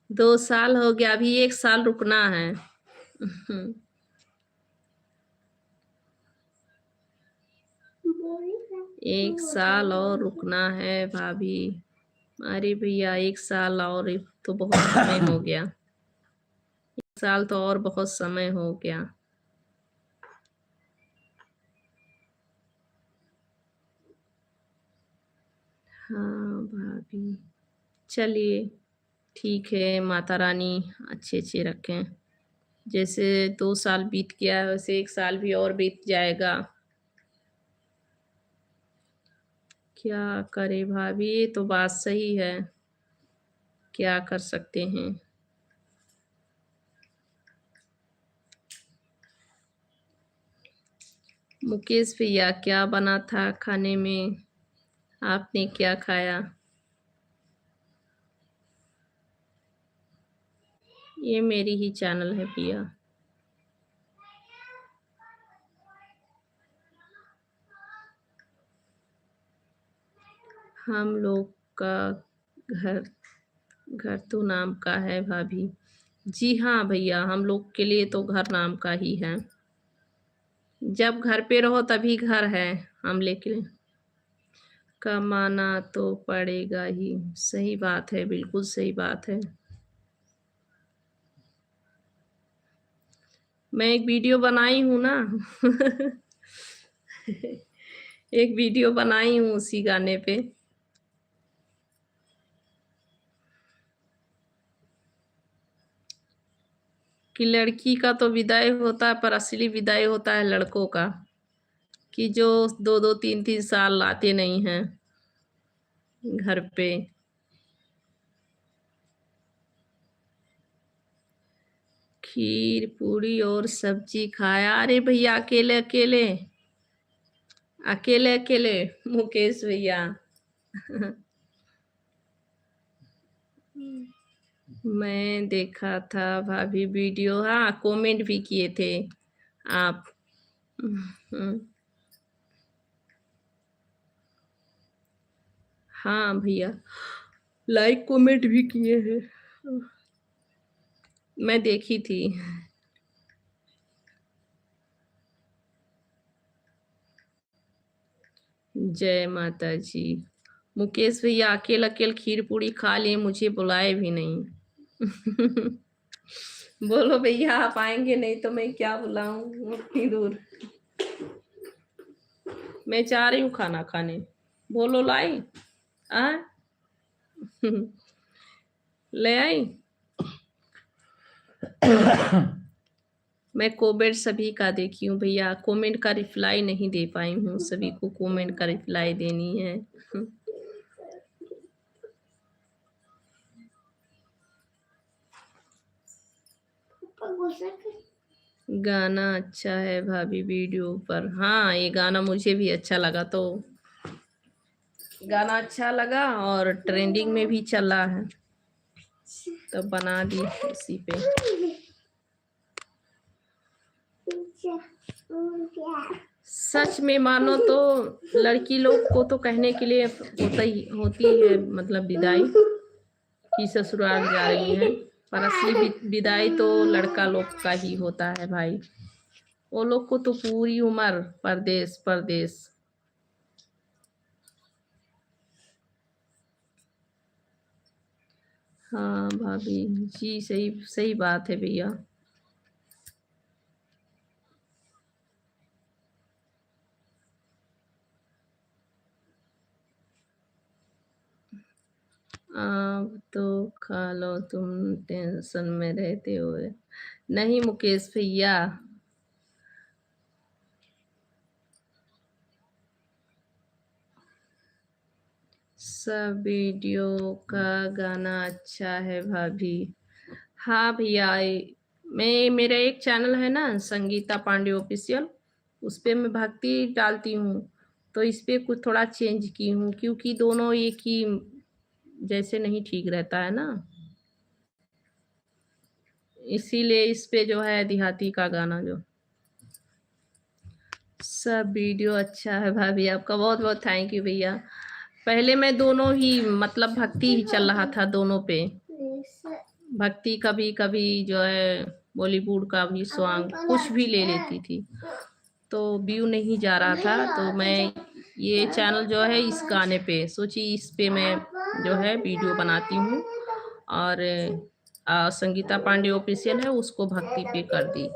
2 साल हो गया, अभी 1 साल रुकना है। 1 साल और रुकना है भाभी। अरे भैया 1 साल और तो बहुत समय हो गया, 1 साल तो और बहुत समय हो गया। हाँ भाभी, चलिए ठीक है, माता रानी अच्छे अच्छे रखें। जैसे 2 साल बीत गया है वैसे 1 साल भी और बीत जाएगा। क्या करे भाभी, ये तो बात सही है। क्या कर सकते हैं। मुकेश भैया क्या बना था खाने में? आपने क्या खाया? ये मेरी ही चैनल है भैया। हम लोग का घर घर तो नाम का है भाभी। जी हाँ भैया, हम लोग के लिए तो घर नाम का ही है। जब घर पे रहो तभी घर है। हम लेकिन कमाना तो पड़ेगा ही। सही बात है, बिल्कुल सही बात है। मैं एक वीडियो बनाई हूँ ना। एक वीडियो बनाई हूँ उसी गाने पे। कि लड़की का तो विदाई होता है पर असली विदाई होता है लड़कों का। कि जो 2-2 3-3 साल लाते नहीं हैं घर पे। खीर पूरी और सब्जी खाया। अरे भैया अकेले अकेले अकेले अकेले मुकेश भैया। मैं देखा था भाभी वीडियो, हाँ कमेंट भी किए थे आप। हम्म, हाँ भैया, लाइक कमेंट भी किए हैं। मैं देखी थी। जय माता जी। मुकेश भैया अकेले अकेले खीर पूरी खा लिए, मुझे बुलाए भी नहीं। बोलो भैया आप आएंगे नहीं तो मैं क्या बुलाऊं उतनी दूर। मैं जा रही हूँ खाना खाने। बोलो लाई। आ ले आई। मैं कमेंट सभी का देखी हूँ भैया, कमेंट का रिप्लाई नहीं दे पाई हूँ, सभी को कमेंट का रिप्लाई देनी है। गाना अच्छा है भाभी वीडियो पर। हाँ ये गाना मुझे भी अच्छा लगा, तो गाना अच्छा लगा और ट्रेंडिंग में भी चला है तो बना दी इसी पे। सच में मानो तो लड़की लोग को तो कहने के लिए होती है मतलब विदाई कि ससुराल जा रही है, पर असली विदाई तो लड़का लोग का ही होता है भाई। वो लोग को तो पूरी उम्र परदेश परदेश। हाँ भाभी जी, सही सही बात है भैया। आप तो खा लो, तुम टेंशन में रहते हो। नहीं मुकेश भैया, सब वीडियो का गाना अच्छा है भाभी। हाँ भैया, मैं मेरा एक चैनल है ना संगीता पांडे ऑफिशियल, उस पे मैं भक्ति डालती हूँ। तो इस पे कुछ थोड़ा चेंज की हूँ क्योंकि दोनों एक ही जैसे नहीं ठीक रहता है ना, इसीलिए इस पे जो है देहाती का गाना जो। सब वीडियो अच्छा है भाभी, आपका बहुत बहुत थैंक यू भैया। पहले मैं दोनों ही मतलब भक्ति ही चल रहा था दोनों पे। भक्ति कभी कभी जो है बॉलीवुड का भी सॉन्ग कुछ भी ले लेती थी, तो व्यू नहीं जा रहा था, तो मैं ये चैनल जो है इस गाने पे सोची इस पे मैं जो है वीडियो बनाती हूँ। और संगीता पांडे ऑफिशियल है उसको भक्ति पे कर दी।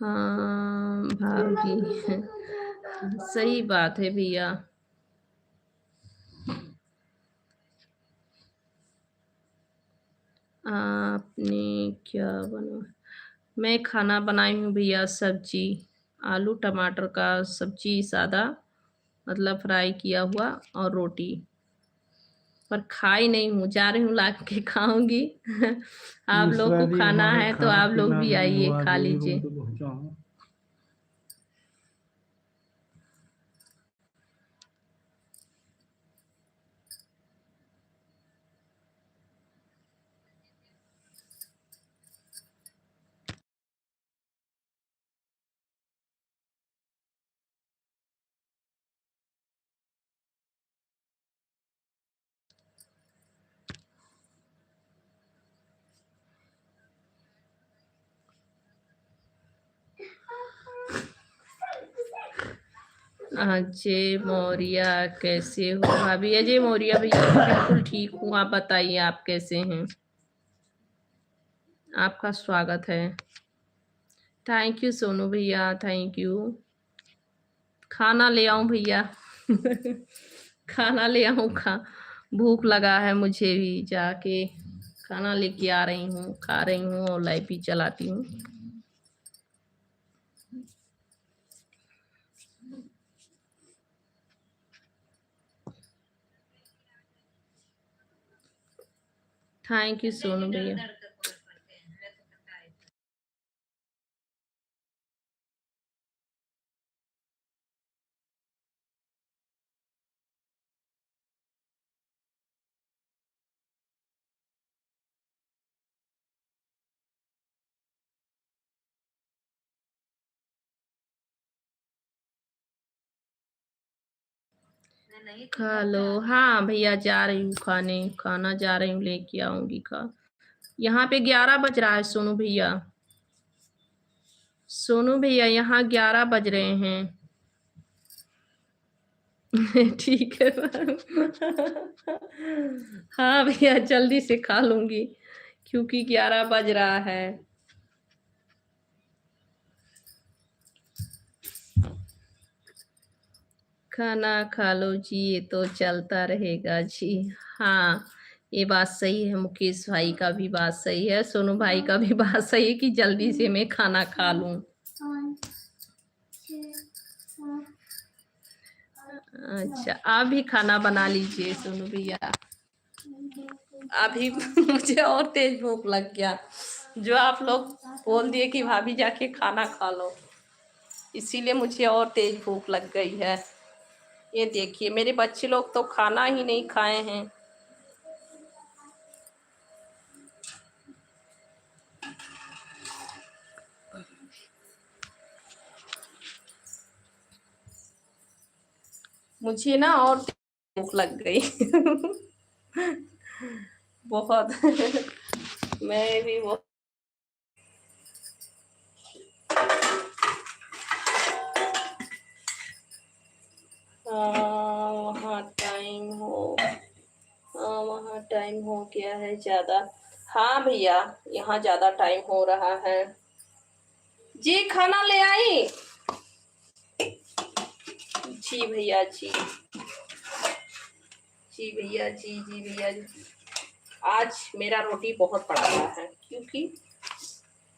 हाँ भाभी। सही बात है भैया। आपने क्या बना? मैं खाना बनाई हूँ भैया, सब्जी आलू टमाटर का सब्जी सादा, मतलब फ्राई किया हुआ, और रोटी। पर खाई नहीं हूँ, जा रही हूँ ला के खाऊंगी। आप लोग मिश्रा को जी, खाना हमारा है तो खाना आप लोग पीना भी नहीं आइए, हुआ, खा अभी रूम लीजिए। पे पहुंचा हूँ। अजय मौर्य कैसे हो भाभी? अजय मौर्य भैया मैं बिल्कुल ठीक हूँ, आप बताइए आप कैसे हैं? आपका स्वागत है। थैंक यू सोनू भैया, थैंक यू। खाना ले आऊं भैया? खाना ले आऊं? भूख लगा है मुझे भी, जाके खाना लेके आ रही हूँ, खा रही हूँ और लाइव भी चलाती हूँ। थैंक यू सोनू भैया। खा लो। हाँ भैया, जा रही हूँ खाना जा रही हूँ, लेके आऊंगी खा। यहाँ पे 11 बज रहा है सोनू भैया। सोनू भैया यहाँ 11 बज रहे हैं। ठीक है हाँ भैया, जल्दी से खा लूंगी क्योंकि 11 बज रहा है। खाना खा लो जी, ये तो चलता रहेगा जी। हाँ, ये बात सही है, मुकेश भाई का भी बात सही है, सोनू भाई का भी बात सही है कि जल्दी से मैं खाना खा लूं। अच्छा, आप भी खाना बना लीजिए सोनू भैया। अभी मुझे और तेज भूख लग गया, जो आप लोग बोल दिए कि भाभी जाके खाना खा लो, इसीलिए मुझे और तेज भूख लग गई है। ये देखिए, मेरे बच्चे लोग तो खाना ही नहीं खाए हैं। मुझे ना और भूख लग गई बहुत मैं भी वो वहाँ टाइम हो, वहाँ टाइम हो गया है ज़्यादा। हाँ भैया, यहाँ ज़्यादा टाइम हो रहा है जी। खाना ले आई जी भैया जी। जी भैया जी, जी भैया जी। आज मेरा रोटी बहुत पड़ा हुआ है क्योंकि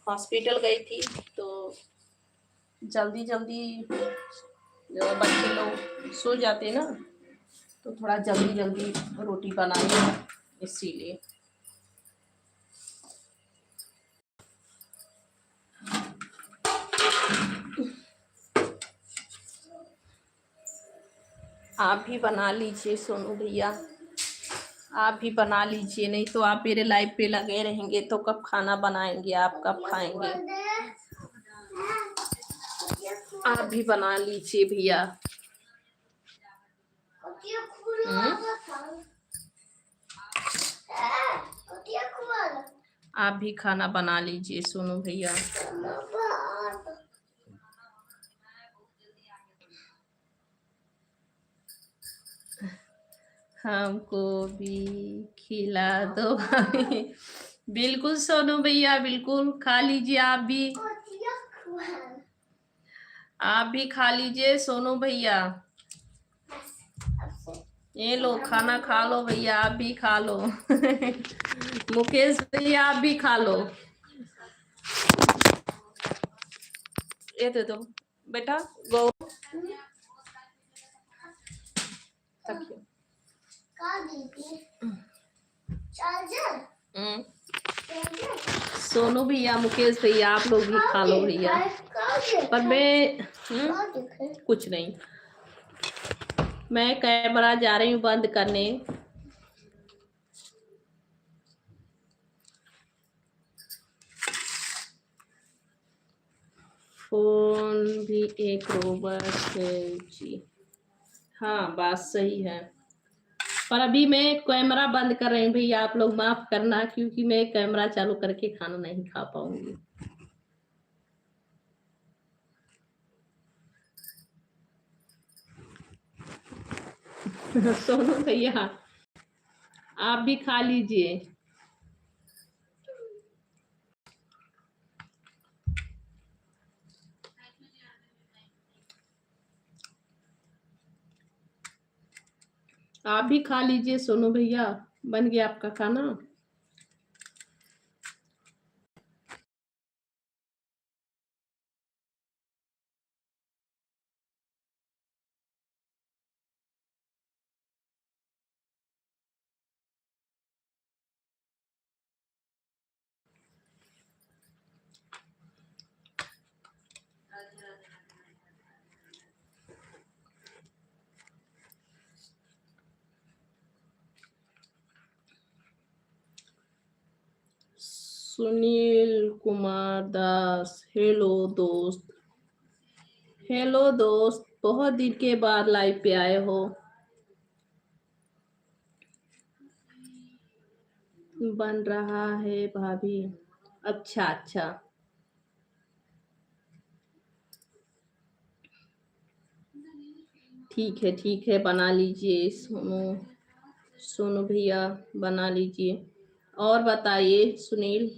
हॉस्पिटल गई थी, तो जल्दी जल्दी बच्चे लोग सो जाते ना, तो थोड़ा जल्दी जल्दी रोटी बनाई, इसीलिए। आप भी बना लीजिए सोनू भैया, आप भी बना लीजिए, नहीं तो आप मेरे लाइव पे लगे रहेंगे तो कब खाना बनाएंगे आप, कब खाएंगे? आप भी बना लीजिए भैया। आप भी खाना बना लीजिए सोनू भैया। हमको भी खिला दो भाभी। बिल्कुल सोनू भैया, बिल्कुल खा लीजिए आप भी। आप भी खा लीजिए सोनू भैया। ये लो खाना खा लो भैया, आप भी खा लो। मुकेश भैया आप भी खा लो। ये दे दो बेटा, गो सोनू भैया मुकेश भैया आप लोग भी खा लो भैया। पर मैं कुछ नहीं, मैं कैमरा जा रही हूँ बंद करने। फोन भी एक रोबोट है जी। हाँ बात सही है, पर अभी मैं कैमरा बंद कर रही हूँ भैया, आप लोग माफ करना, क्योंकि मैं कैमरा चालू करके खाना नहीं खा पाऊंगी। सोनू भैया आप भी खा लीजिए। आप भी खा लीजिए सोनू भैया, बन गया आपका खाना। सुनील कुमार दास, हेलो दोस्त। हेलो दोस्त, बहुत दिन के बाद लाइव पे आए हो। बन रहा है भाभी। अच्छा अच्छा, ठीक है बना लीजिए सोनू, सोनू भैया बना लीजिए। और बताइए सुनील,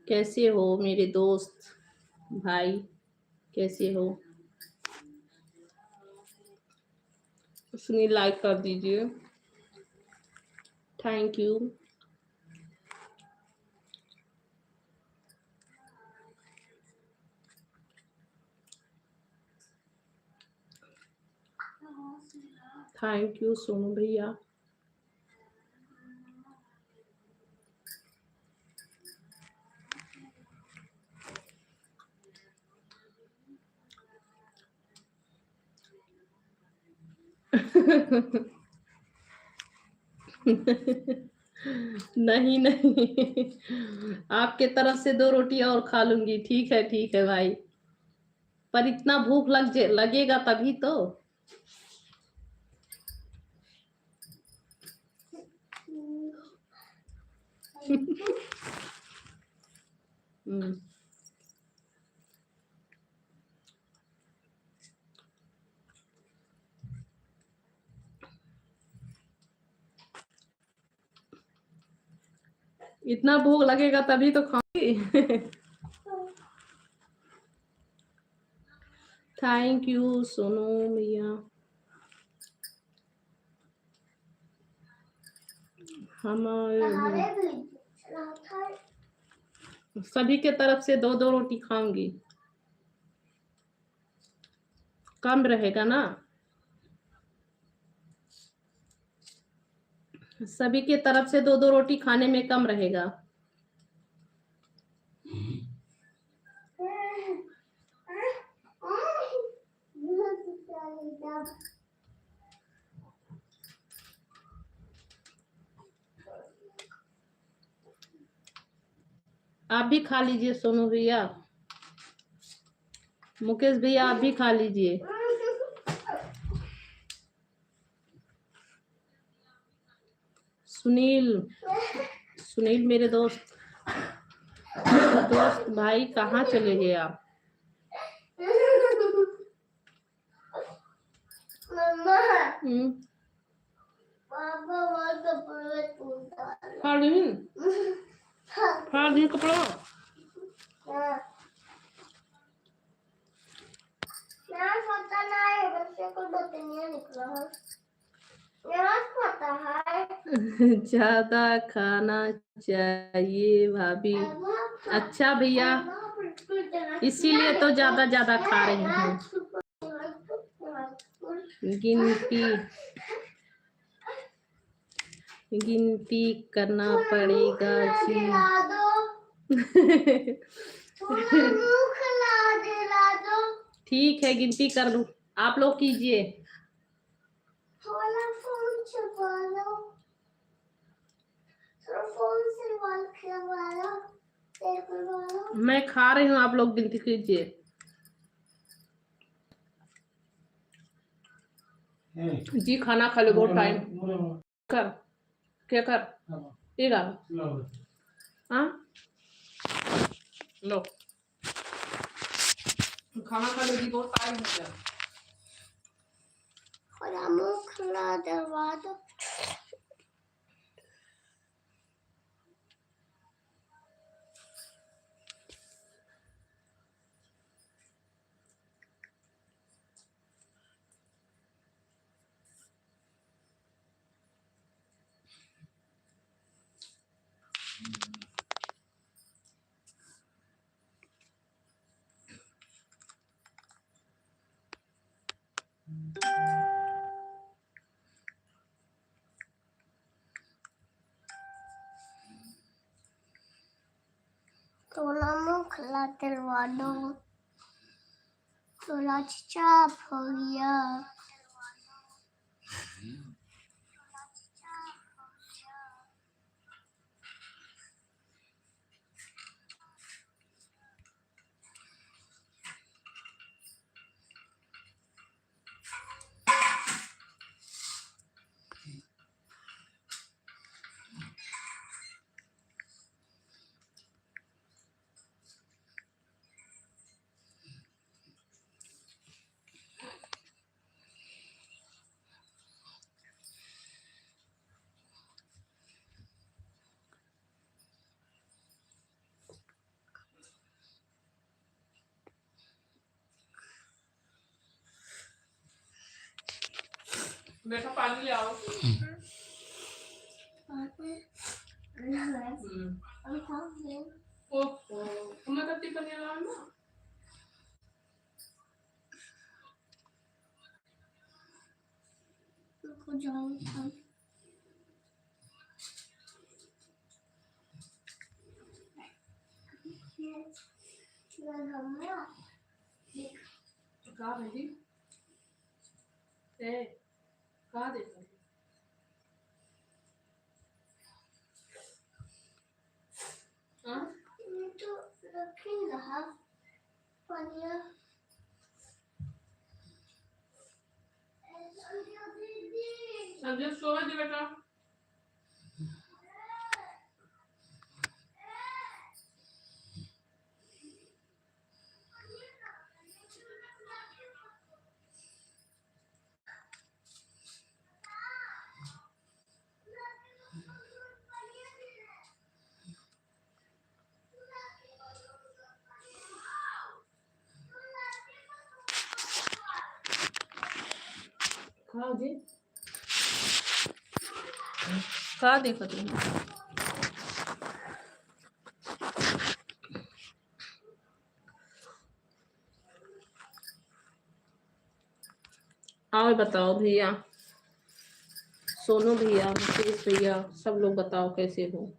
कैसे हो मेरे दोस्त भाई, कैसे हो? सुनील लाइक कर दीजिए, thank you. Thank you Sonu भैया। नहीं नहीं, आपके तरफ से 2 रोटी और खा लूंगी। ठीक है भाई, पर इतना भूख लगेगा तभी तो। हम्म, इतना भूख लगेगा तभी तो खाऊंगी। थैंक यू सोनू भैया। हमारे सभी के तरफ से 2 रोटी खाऊंगी, कम रहेगा ना। सभी के तरफ से 2 रोटी खाने में कम रहेगा। आप भी खा लीजिए सोनू भैया, मुकेश भैया आप भी खा लीजिए। सुनील, सुनील मेरे दोस्त भाई कहाँ चले गए आप? फाड़ दी कपड़ा। मेरा पता नहीं, बच्चे को बतनिया निकला है। मेरा पता है। ज्यादा खाना चाहिए भाभी। अच्छा भैया, इसीलिए तो ज्यादा ज्यादा खा रही हूँ। गिनती करना पड़ेगा जी। ठीक है, गिनती कर लूं। आप लोग कीजिए। मैं खा रही हूँ, आप लोग गिनती कीजिए। जी खाना खा लो, बहुत टाइम कर क्या कर ठीक है। हाँ लो खाना खा लो जी, बहुत टाइम हो गया। मुंह खुला दरवा दो। थोड़ा मुंह खुला दरवा दो। थोड़ा चाप हो गया। बेटा पानी ले आओ। तुम्हें कत्ती पानी लाओ ना। कहाँ भेजी कहाँ देखा तो रखी रहा पनिया। संजय सोए दे बेटा। खाओ जी, खा देखो तुम। और बताओ भैया, सोनू भैया, मुकेश भैया, सब लोग बताओ कैसे हो।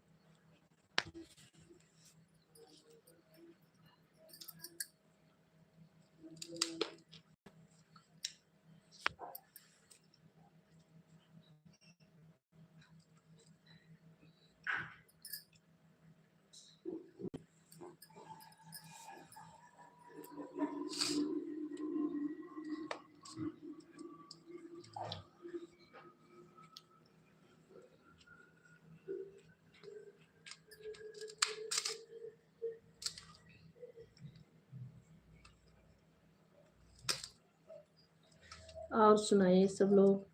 और सुनाइए सब लोग।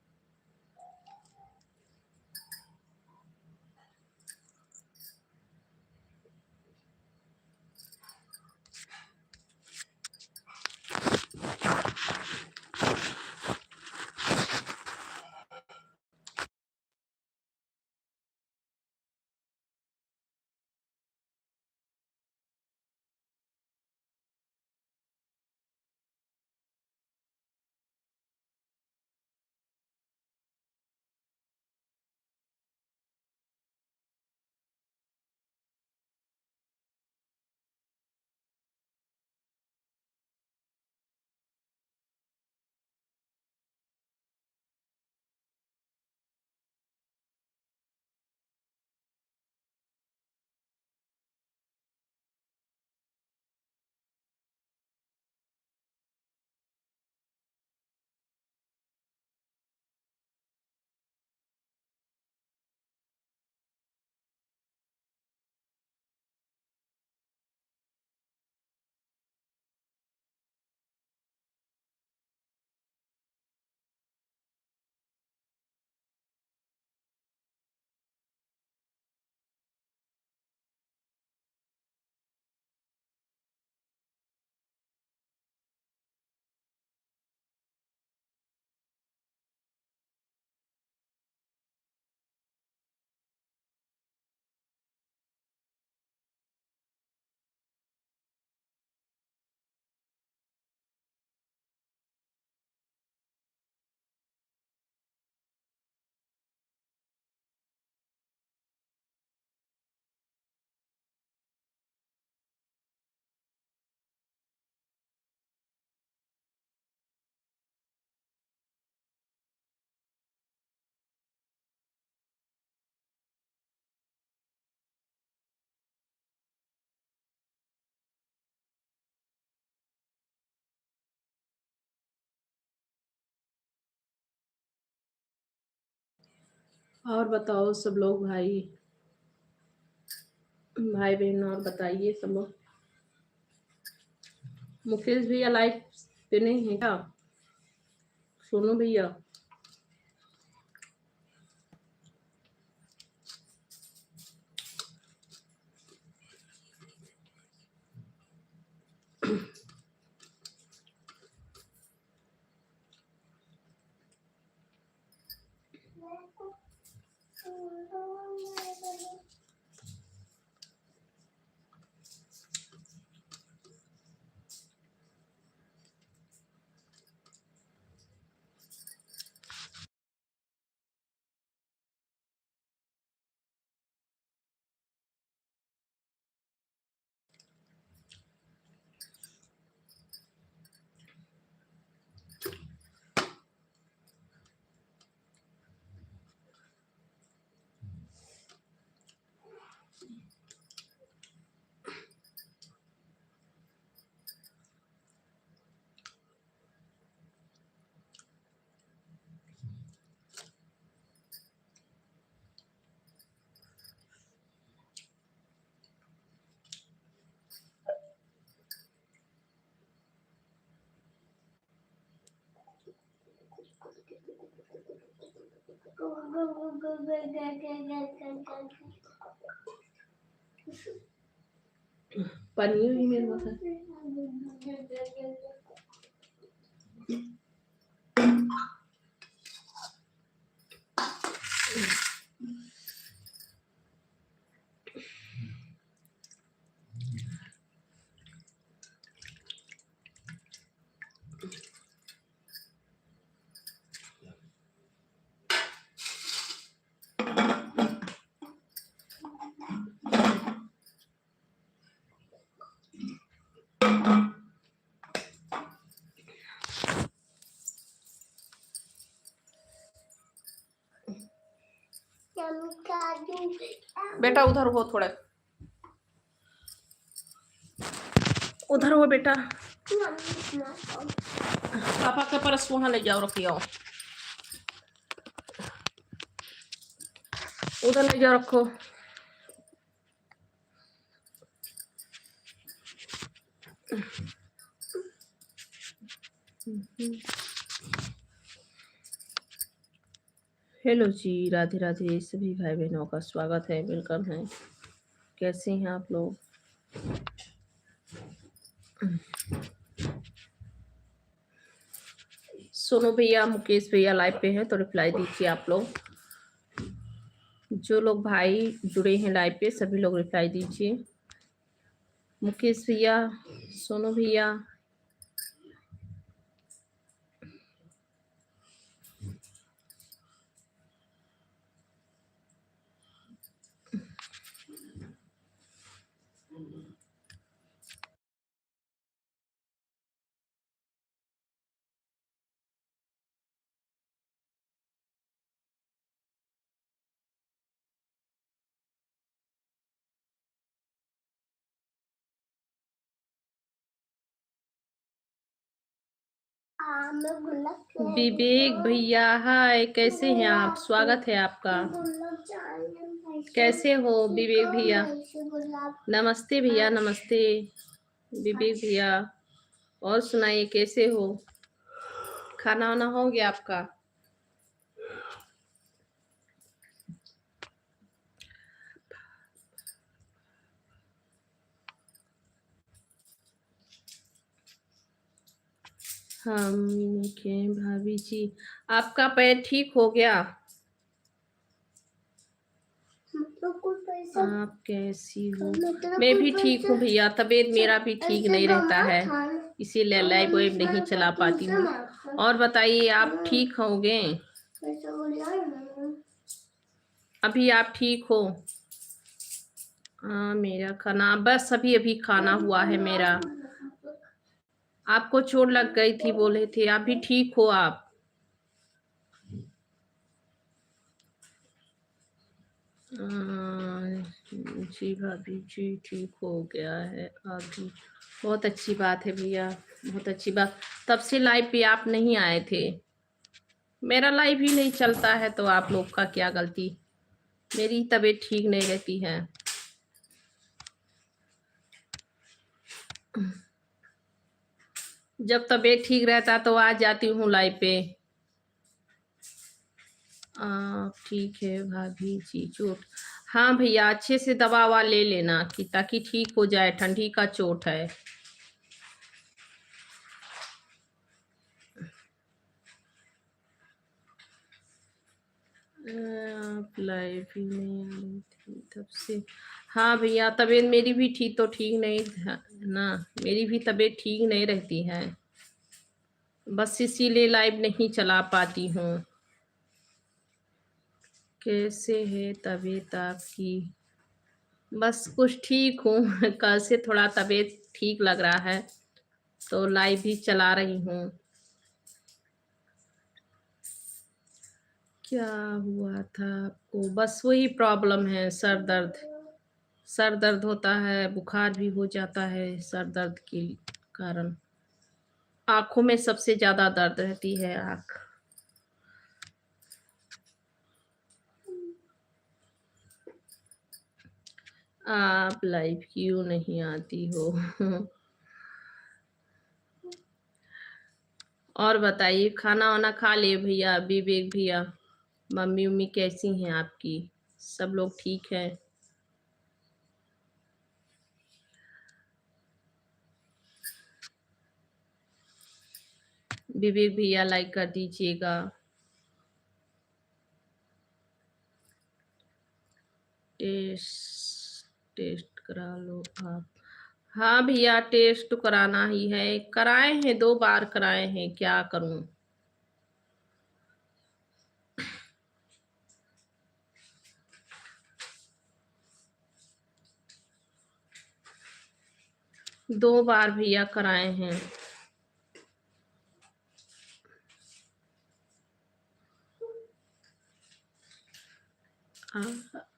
और बताओ सब लोग, भाई बहन, और बताइए सब लोग। मुकेश भैया लाइव पे नहीं है क्या? सोनू भैया, पनीर ही मेरे पास है। बेटा उधर हो, थोड़ा उधर हो बेटा। पापा का पर्स वहां ले जाओ, रख आओ, उधर ले जाओ, रखो। हेलो जी, राधे राधे सभी भाई बहनों का स्वागत है, वेलकम है। कैसे हैं आप लोग? सोनू भैया, मुकेश भैया लाइव पे हैं तो रिप्लाई दीजिए आप लोग। जो लोग भाई जुड़े हैं लाइव पे सभी लोग रिप्लाई दीजिए। मुकेश भैया, सोनू भैया, विवेक भैया, हाय, कैसे हैं आप? स्वागत है आपका। कैसे हो विवेक भैया? नमस्ते भैया, नमस्ते विवेक भैया। और सुनाइए, कैसे हो? खाना वाना हो गया आपका? हम के भाभी जी, आपका पैर ठीक हो गया? आप कैसी हो? मैं भी ठीक हूँ भैया, तबीयत मेरा भी ठीक नहीं रहता है, इसीलिए लाइव वेब नहीं चला पाती हूँ। और बताइए, आप ठीक होगे? अभी आप ठीक हो? हाँ, मेरा खाना बस अभी अभी खाना हुआ है मेरा। आपको चोट लग गई थी बोले थे, अभी ठीक हो आप? जी भाभी जी, ठीक हो गया है अभी। बहुत अच्छी बात है भैया, बहुत अच्छी बात। तब से लाइव पे आप नहीं आए थे। मेरा लाइव ही नहीं चलता है तो आप लोग का क्या गलती। मेरी तबीयत ठीक नहीं रहती है। जब तबीयत ठीक रहता तो आ जाती हूँ लाइव पे। ठीक है भाभी जी। चोट, हाँ भैया अच्छे से दवा ववा ले लेना कि ताकि ठीक हो जाए, ठंडी का चोट है। आप लाइव ही नहीं आ रही थी तब से। हाँ भैया तबीयत मेरी भी ठीक नहीं ना, मेरी भी तबीयत ठीक नहीं रहती है, बस इसीलिए लाइव नहीं चला पाती हूँ। कैसे है तबीयत आपकी? बस कुछ ठीक हूँ कल से थोड़ा तबीयत ठीक लग रहा है तो लाइव भी चला रही हूँ। क्या हुआ था आपको? बस वही प्रॉब्लम है, सर दर्द होता है, बुखार भी हो जाता है सर दर्द के कारण। आंखों में सबसे ज्यादा दर्द रहती है आंख। आप लाइव क्यों नहीं आती हो? और बताइए, खाना वाना खा लिए भैया? विवेक भैया, मम्मी उम्मी कैसी हैं आपकी? सब लोग ठीक है? विवेक भैया लाइक कर दीजिएगा। टेस्ट करा लो आप। हाँ भैया टेस्ट कराना ही है, कराए हैं 2 बार कराए हैं, क्या करूं। दो बार भैया कराए हैं।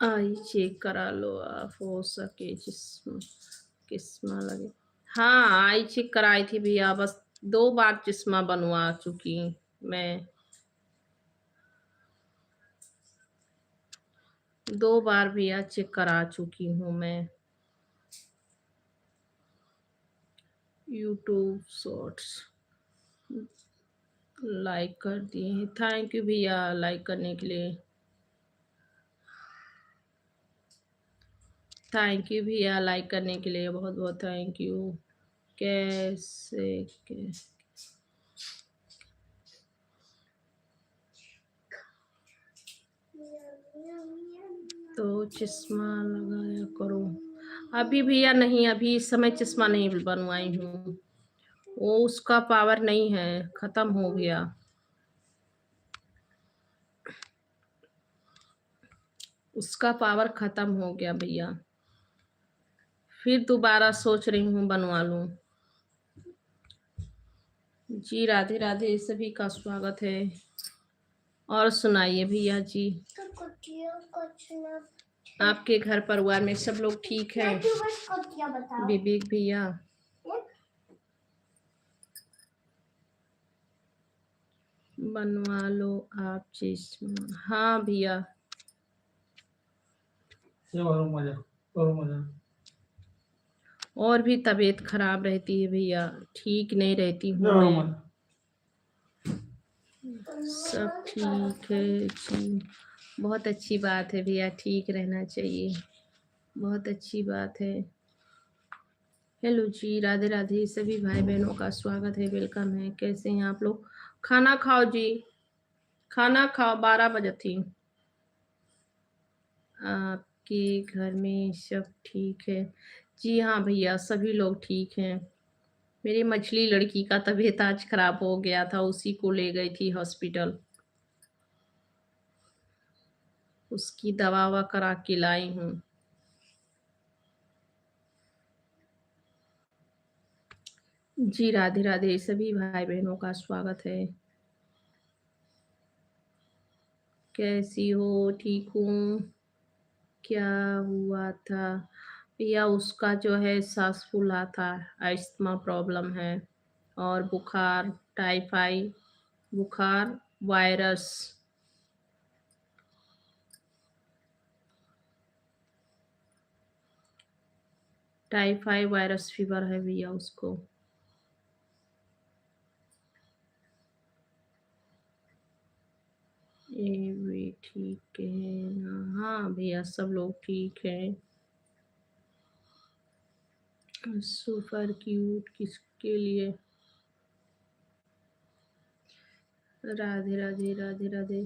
आई चेक करा लो आप, हो सके चश्मा लगे। हाँ आई चेक कराई थी भैया, बस 2 बार चश्मा बनवा चुकी मैं। 2 बार भैया चेक करा चुकी हूँ मैं। यूट्यूब शॉर्ट्स लाइक कर दिए हैं, थैंक यू भैया लाइक करने के लिए। थैंक यू भैया लाइक करने के लिए, बहुत बहुत थैंक यू। कैसे तो चश्मा लगाया करो। अभी भैया नहीं, अभी इस समय चश्मा नहीं बनवाई हूँ, वो उसका पावर नहीं है, खत्म हो गया। उसका पावर खत्म हो गया भैया, फिर दोबारा सोच रही हूँ बनवा लूं। जी राधे राधे, सभी का स्वागत है। और सुनाइए भैया जी, आपके घर परिवार में सब लोग ठीक है? विवेक भैया बनवा लो आप चश्मा। हाँ भैया और भी तबीयत खराब रहती है भैया, ठीक नहीं रहती हूँ मैं। सब ठीक है जी, बहुत अच्छी बात है भैया, ठीक रहना चाहिए, बहुत अच्छी बात है। हेलो जी राधे राधे, सभी भाई बहनों का स्वागत है, वेलकम है। कैसे हैं आप लोग? खाना खाओ जी, खाना खाओ, 12 बजे थी। आपके घर में सब ठीक है? जी हाँ भैया सभी लोग ठीक हैं। मेरी मछली लड़की का तबीयत आज खराब हो गया था, उसी को ले गई थी हॉस्पिटल, उसकी दवा ववा करा के लाई हूँ। जी राधे राधे, सभी भाई बहनों का स्वागत है। कैसी हो? ठीक हूँ। क्या हुआ था भैया? उसका जो है सांस फूला था, अस्थमा प्रॉब्लम है, और बुखार, टाइफाइड बुखार वायरस, टाइफाइड वायरस फीवर है भैया उसको। ये भी ठीक है ना? हाँ भैया सब लोग ठीक है। सुपर क्यूट किसके लिए? राधे राधे राधे राधे।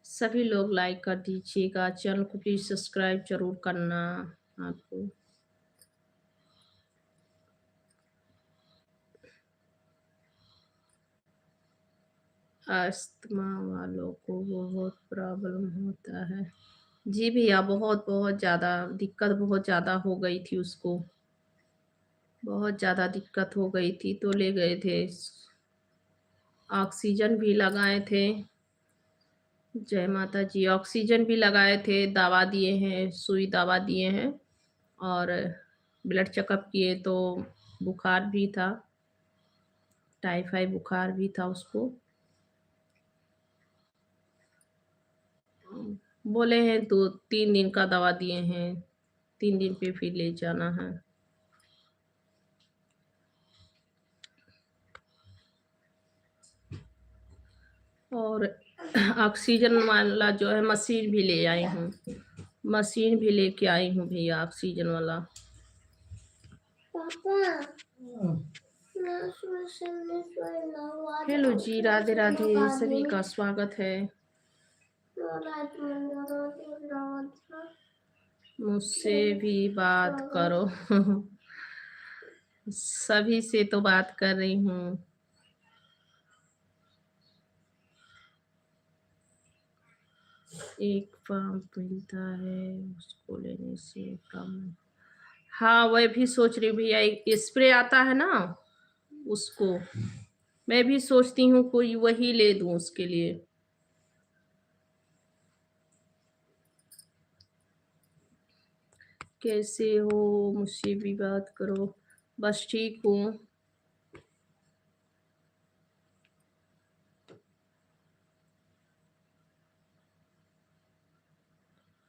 सभी लोग लाइक कर दीजिएगा, चैनल को प्लीज सब्सक्राइब जरूर करना आपको। अस्थमा वालों को बहुत प्रॉब्लम होता है। जी भैया बहुत बहुत ज़्यादा दिक्कत, बहुत ज़्यादा हो गई थी उसको, बहुत ज़्यादा दिक्कत हो गई थी तो ले गए थे, ऑक्सीजन भी लगाए थे। जय माता जी। ऑक्सीजन भी लगाए थे, दवा दिए हैं, सुई दवा दिए हैं, और ब्लड चेकअप किए तो बुखार भी था, टाइफाइड बुखार भी था उसको। बोले हैं 2-3 दिन का दवा दिए हैं, 3 दिन पे फिर ले जाना है। और ऑक्सीजन वाला जो है मशीन भी ले आई हूँ, मशीन भी लेके आई हूँ भैया ऑक्सीजन वाला। हेलो जी, राधे राधे, सभी का स्वागत है। मुझसे भी बात करो। सभी से तो बात कर रही हूँ। एक फॉर्म मिलता है उसको लेने से कम। हाँ वह भी सोच रही भैया, एक स्प्रे आता है ना उसको, मैं भी सोचती हूँ कोई वही ले दूँ उसके लिए। कैसे हो, मुझसे भी बात करो। बस ठीक हूँ।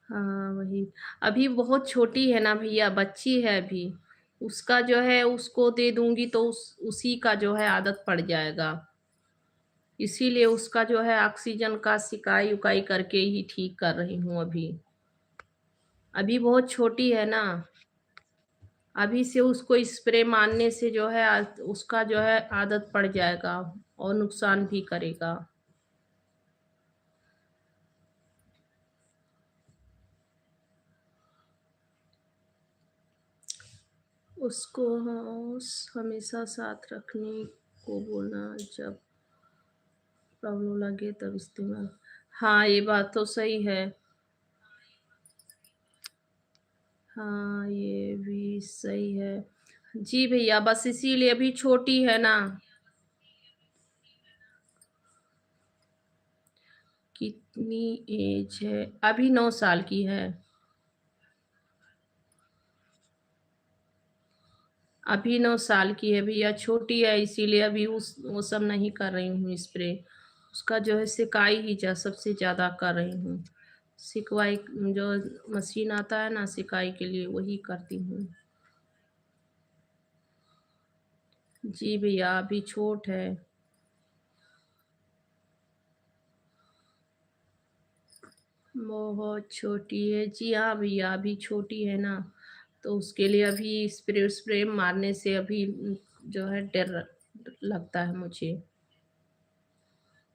हाँ वही, अभी बहुत छोटी है ना भैया, बच्ची है अभी, उसका जो है उसको दे दूंगी तो उसी का जो है आदत पड़ जाएगा, इसीलिए उसका जो है ऑक्सीजन का सिकाई उकाई करके ही ठीक कर रही हूँ अभी। अभी बहुत छोटी है ना, अभी से उसको स्प्रे मारने से जो है उसका जो है आदत पड़ जाएगा और नुकसान भी करेगा। उसको हाँ, हमेशा साथ रखने को बोलना, जब प्रॉब्लम लगे तब इस्तेमाल। हाँ ये बात तो सही है। हाँ ये भी सही है। जी भैया, बस इसीलिए अभी छोटी है ना। कितनी एज है? अभी 9 साल की है। अभी 9 साल की है भैया, छोटी है, इसीलिए अभी वो सब नहीं कर रही हूँ स्प्रे। उसका जो है सिकाई ही सबसे ज़्यादा कर रही हूँ। सिकवाई जो मशीन आता है ना सिकाई के लिए, वही करती हूँ। जी भैया अभी छोट है। बहुत छोटी है जी। हाँ भैया अभी छोटी है ना, तो उसके लिए अभी स्प्रे स्प्रे मारने से अभी जो है डर लगता है मुझे,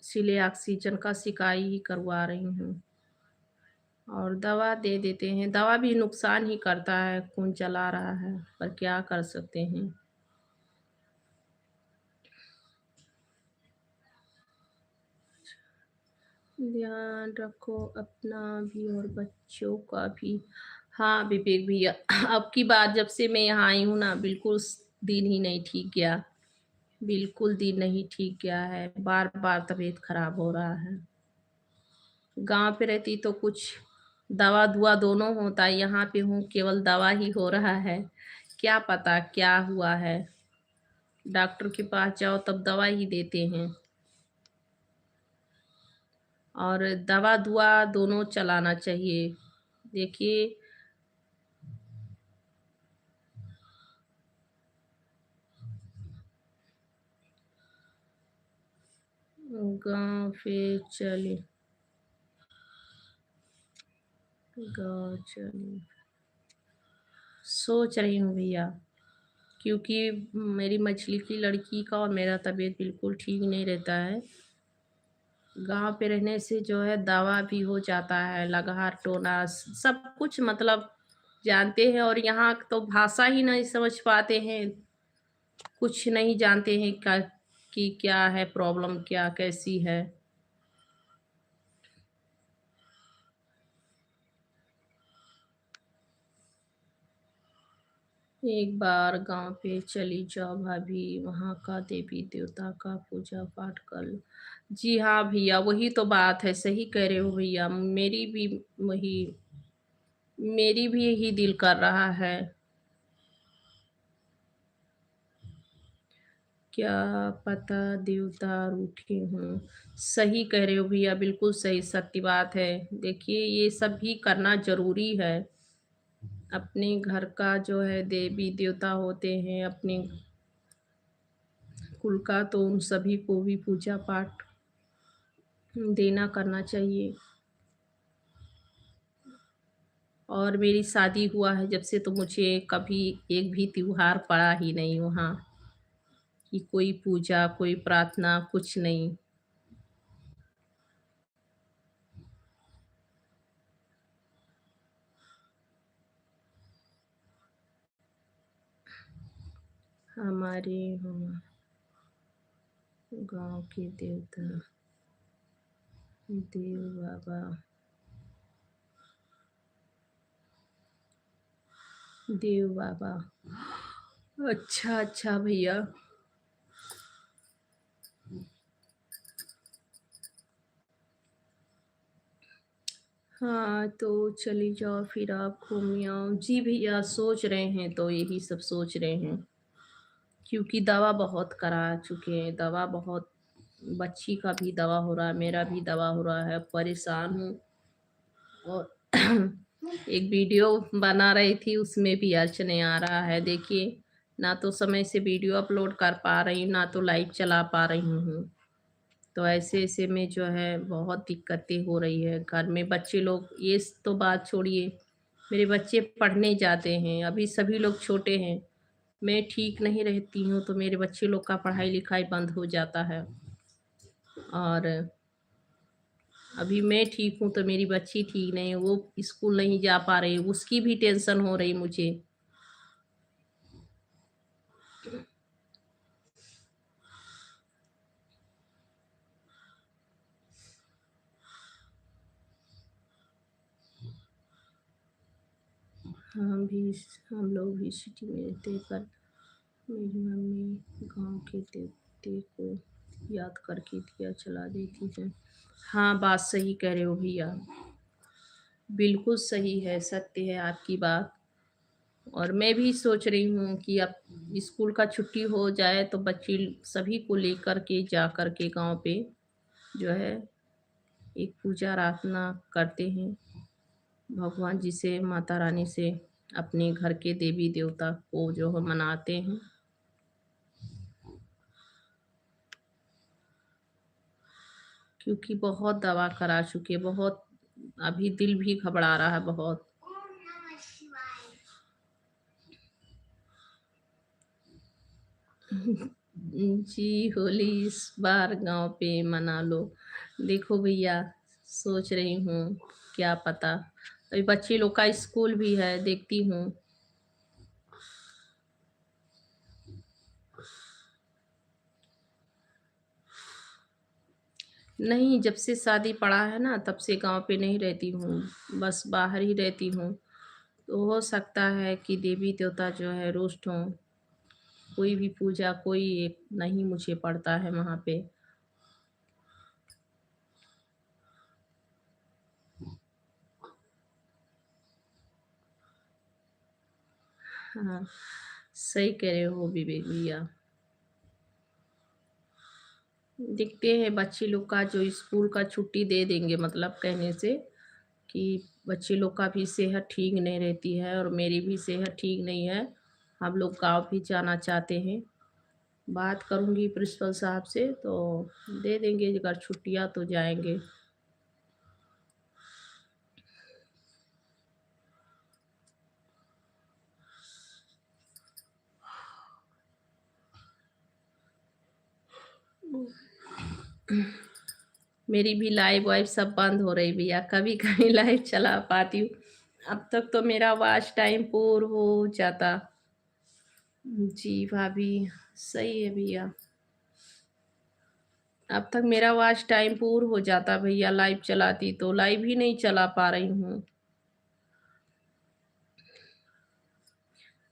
इसीलिए ऑक्सीजन का सिकाई ही करवा रही हूँ। और दवा दे देते हैं, दवा भी नुकसान ही करता है, खून चला रहा है, पर क्या कर सकते हैं। ध्यान रखो अपना भी और बच्चों का भी। हाँ विवेक भैया, अब की बार जब से मैं यहाँ आई हूँ ना, बिल्कुल दिन ही नहीं ठीक गया, बिल्कुल दिन नहीं ठीक गया है, बार बार तबीयत खराब हो रहा है। गांव पे रहती तो कुछ दवा दुआ दोनों होता, यहाँ पे हूँ केवल दवा ही हो रहा है, क्या पता क्या हुआ है। डॉक्टर के पास जाओ तब दवा ही देते हैं। और दवा दुआ दोनों चलाना चाहिए। देखिए गाँव पे चली गाँव चली सोच रही हूँ भैया, क्योंकि मेरी मछली की लड़की का और मेरा तबीयत बिल्कुल ठीक नहीं रहता है। गाँव पे रहने से जो है दवा भी हो जाता है, लगार टोना सब कुछ मतलब जानते हैं, और यहाँ तो भाषा ही नहीं समझ पाते हैं, कुछ नहीं जानते हैं कि क्या है प्रॉब्लम, क्या कैसी है। एक बार गांव पे चली जाओ भाभी, वहाँ का देवी देवता का पूजा पाठ कर लो। जी हाँ भैया, वही तो बात है, सही कह रहे हो भैया। वही मेरी भी यही दिल कर रहा है। क्या पता देवता रूठे हों। सही कह रहे हो भैया, बिल्कुल सही सत्य बात है। देखिए ये सब भी करना जरूरी है। अपने घर का जो है देवी देवता होते हैं अपने कुल का, तो उन सभी को भी पूजा पाठ देना करना चाहिए। और मेरी शादी हुआ है जब से, तो मुझे कभी एक भी त्योहार पड़ा ही नहीं वहाँ, कि कोई पूजा कोई प्रार्थना कुछ नहीं। हमारे हम गांव के देवता देव बाबा देव बाबा। अच्छा अच्छा भैया। हाँ तो चली जाओ फिर आप घूम आओ। जी भैया सोच रहे हैं, तो यही सब सोच रहे हैं, क्योंकि दवा बहुत करा चुके हैं, दवा बहुत, बच्ची का भी दवा हो रहा है, मेरा भी दवा हो रहा है, परेशान हूँ। और एक वीडियो बना रही थी, उसमें भी अर्च नहीं आ रहा है। देखिए ना तो समय से वीडियो अपलोड कर पा रही हूँ, ना तो लाइव चला पा रही हूँ। तो ऐसे ऐसे में जो है बहुत दिक्कतें हो रही है घर में। बच्चे लोग, ये तो बात छोड़िए, मेरे बच्चे पढ़ने जाते हैं, अभी सभी लोग छोटे हैं। मैं ठीक नहीं रहती हूँ तो मेरे बच्चे लोग का पढ़ाई लिखाई बंद हो जाता है, और अभी मैं ठीक हूँ तो मेरी बच्ची ठीक नहीं है, वो स्कूल नहीं जा पा रही, उसकी भी टेंशन हो रही मुझे। हम लोग भी सिटी में रहते हैं, पर मेरी मम्मी गांव के देवते को याद करके दिया जला देती है। हाँ बात सही कह रहे हो भैया, बिल्कुल सही है, सत्य है आपकी बात। और मैं भी सोच रही हूँ कि अब स्कूल का छुट्टी हो जाए तो बच्ची सभी को लेकर के जा कर के गांव पे जो है एक पूजा प्रार्थना करते हैं, भगवान जी से, माता रानी से, अपने घर के देवी देवता को जो है मनाते हैं। क्योंकि बहुत दवा करा चुके, बहुत, अभी दिल भी घबरा रहा है बहुत। जी होली इस बार गांव पे मना लो। देखो भैया सोच रही हूँ, क्या पता, अभी बच्चे लोग का स्कूल भी है, देखती हूँ। नहीं, जब से शादी पड़ा है ना तब से गांव पे नहीं रहती हूँ, बस बाहर ही रहती हूँ। तो हो सकता है कि देवी देवता जो है रुष्ट हों, कोई भी पूजा कोई एक नहीं मुझे पड़ता है वहाँ पे। हाँ सही कह रहे हो विवेक भैया। दिखते हैं बच्चे लोग का जो स्कूल का छुट्टी दे देंगे, मतलब कहने से कि बच्चे लोग का भी सेहत ठीक नहीं रहती है और मेरी भी सेहत ठीक नहीं है। हम लोग गाँव भी जाना चाहते हैं। बात करूँगी प्रिंसिपल साहब से तो दे देंगे, अगर छुट्टियाँ तो जाएंगे। मेरी भी लाइव वाइव सब बंद हो रही भैया, कभी कभी लाइव चला पाती हूँ। अब तक तो मेरा वॉच टाइम पूर्ण हो जाता। जी भाभी, सही है भैया। अब तक मेरा वॉच टाइम पूर्ण हो जाता भैया, लाइव चलाती तो लाइव ही नहीं चला पा रही हूँ।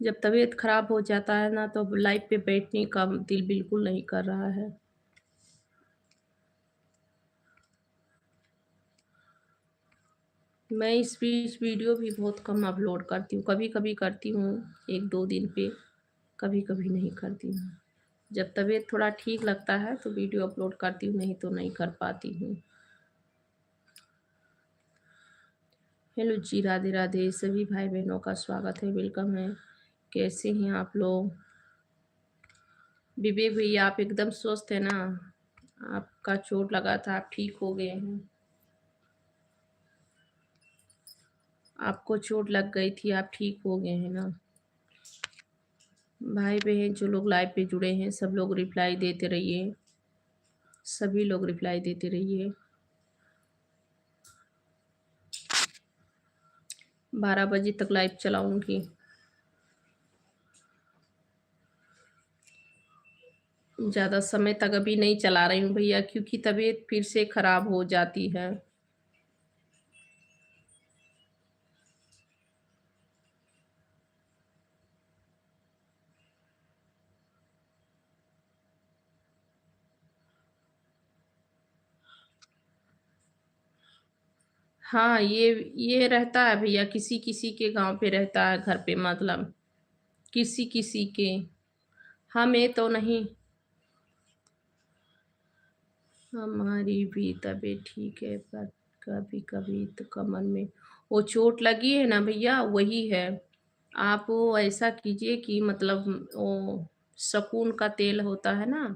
जब तबीयत खराब हो जाता है ना तो लाइव पे बैठने का दिल बिल्कुल नहीं कर रहा है। मैं इस बीच वीडियो भी बहुत कम अपलोड करती हूँ, कभी कभी करती हूँ 1-2 दिन पे, कभी कभी नहीं करती हूँ। जब तबीयत थोड़ा ठीक लगता है तो वीडियो अपलोड करती हूँ, नहीं तो नहीं कर पाती हूँ। हेलो जी, राधे राधे सभी भाई बहनों का स्वागत है, वेलकम है। कैसे हैं आप लोग? विवेक भैया आप एकदम स्वस्थ है ना? आपका चोट लगा था, आप ठीक हो गए हैं? आपको चोट लग गई थी, आप ठीक हो गए हैं ना? भाई बहन जो लोग लाइव पे जुड़े हैं सब लोग रिप्लाई देते रहिए, सभी लोग रिप्लाई देते रहिए। 12 बजे तक लाइव चलाऊंगी। ज़्यादा समय तक अभी नहीं चला रही हूँ भैया, क्योंकि तबीयत फिर से खराब हो जाती है। हाँ, ये रहता है भैया, किसी किसी के गांव पे रहता है, घर पे मतलब किसी किसी के। हमें तो नहीं। हमारी भी तबीयत ठीक है, पर कभी कभी तो कमर में वो चोट लगी है ना भैया, वही है। आप वो ऐसा कीजिए कि मतलब वो सकून का तेल होता है ना,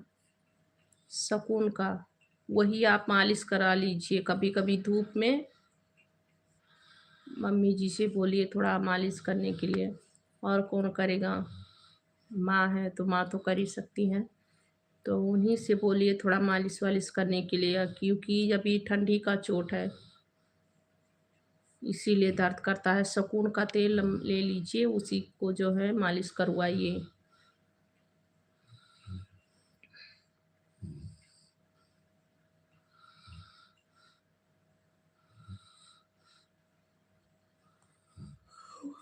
सकून का, वही आप मालिश करा लीजिए कभी कभी धूप में। मम्मी जी से बोलिए थोड़ा मालिश करने के लिए, और कौन करेगा? माँ है तो माँ तो कर ही सकती हैं, तो उन्हीं से बोलिए थोड़ा मालिश वालिश करने के लिए, क्योंकि अभी ठंडी का चोट है इसीलिए दर्द करता है। सकून का तेल ले लीजिए, उसी को जो है मालिश करवाइए।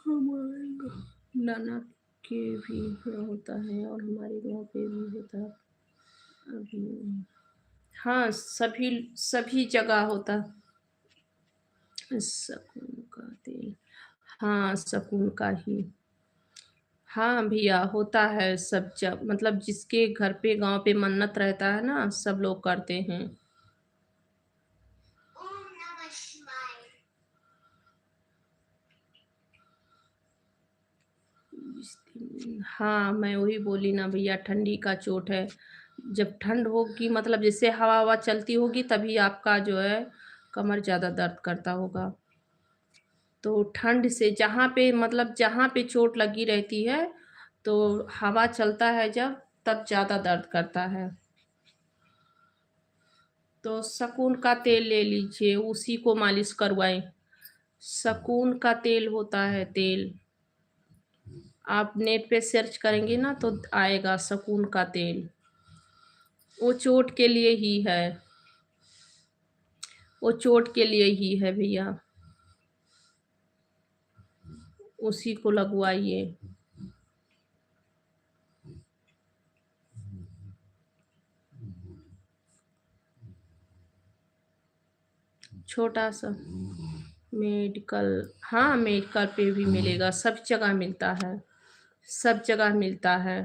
हमारे नाना के भी होता है और हमारे गाँव पे भी होता है अभी। हाँ, सभी सभी जगह होता। सकून का तेल, हाँ सकून का ही। हाँ भैया होता है सब जब, मतलब जिसके घर पे गांव पे मन्नत रहता है ना सब लोग करते हैं। ओम नमः शिवाय। हाँ मैं वही बोली ना भैया, ठंडी का चोट है। जब ठंड होगी मतलब जैसे हवा हवा चलती होगी तभी आपका जो है कमर ज़्यादा दर्द करता होगा। तो ठंड से जहाँ पे मतलब जहाँ पे चोट लगी रहती है तो हवा चलता है जब, तब ज़्यादा दर्द करता है। तो सकून का तेल ले लीजिए, उसी को मालिश करवाएं। सकून का तेल होता है तेल, आप नेट पे सर्च करेंगे ना तो आएगा सकून का तेल। वो चोट के लिए ही है, वो चोट के लिए ही है भैया, उसी को लगवाइए। छोटा सा मेडिकल, हाँ मेडिकल पे भी मिलेगा, सब जगह मिलता है, सब जगह मिलता है।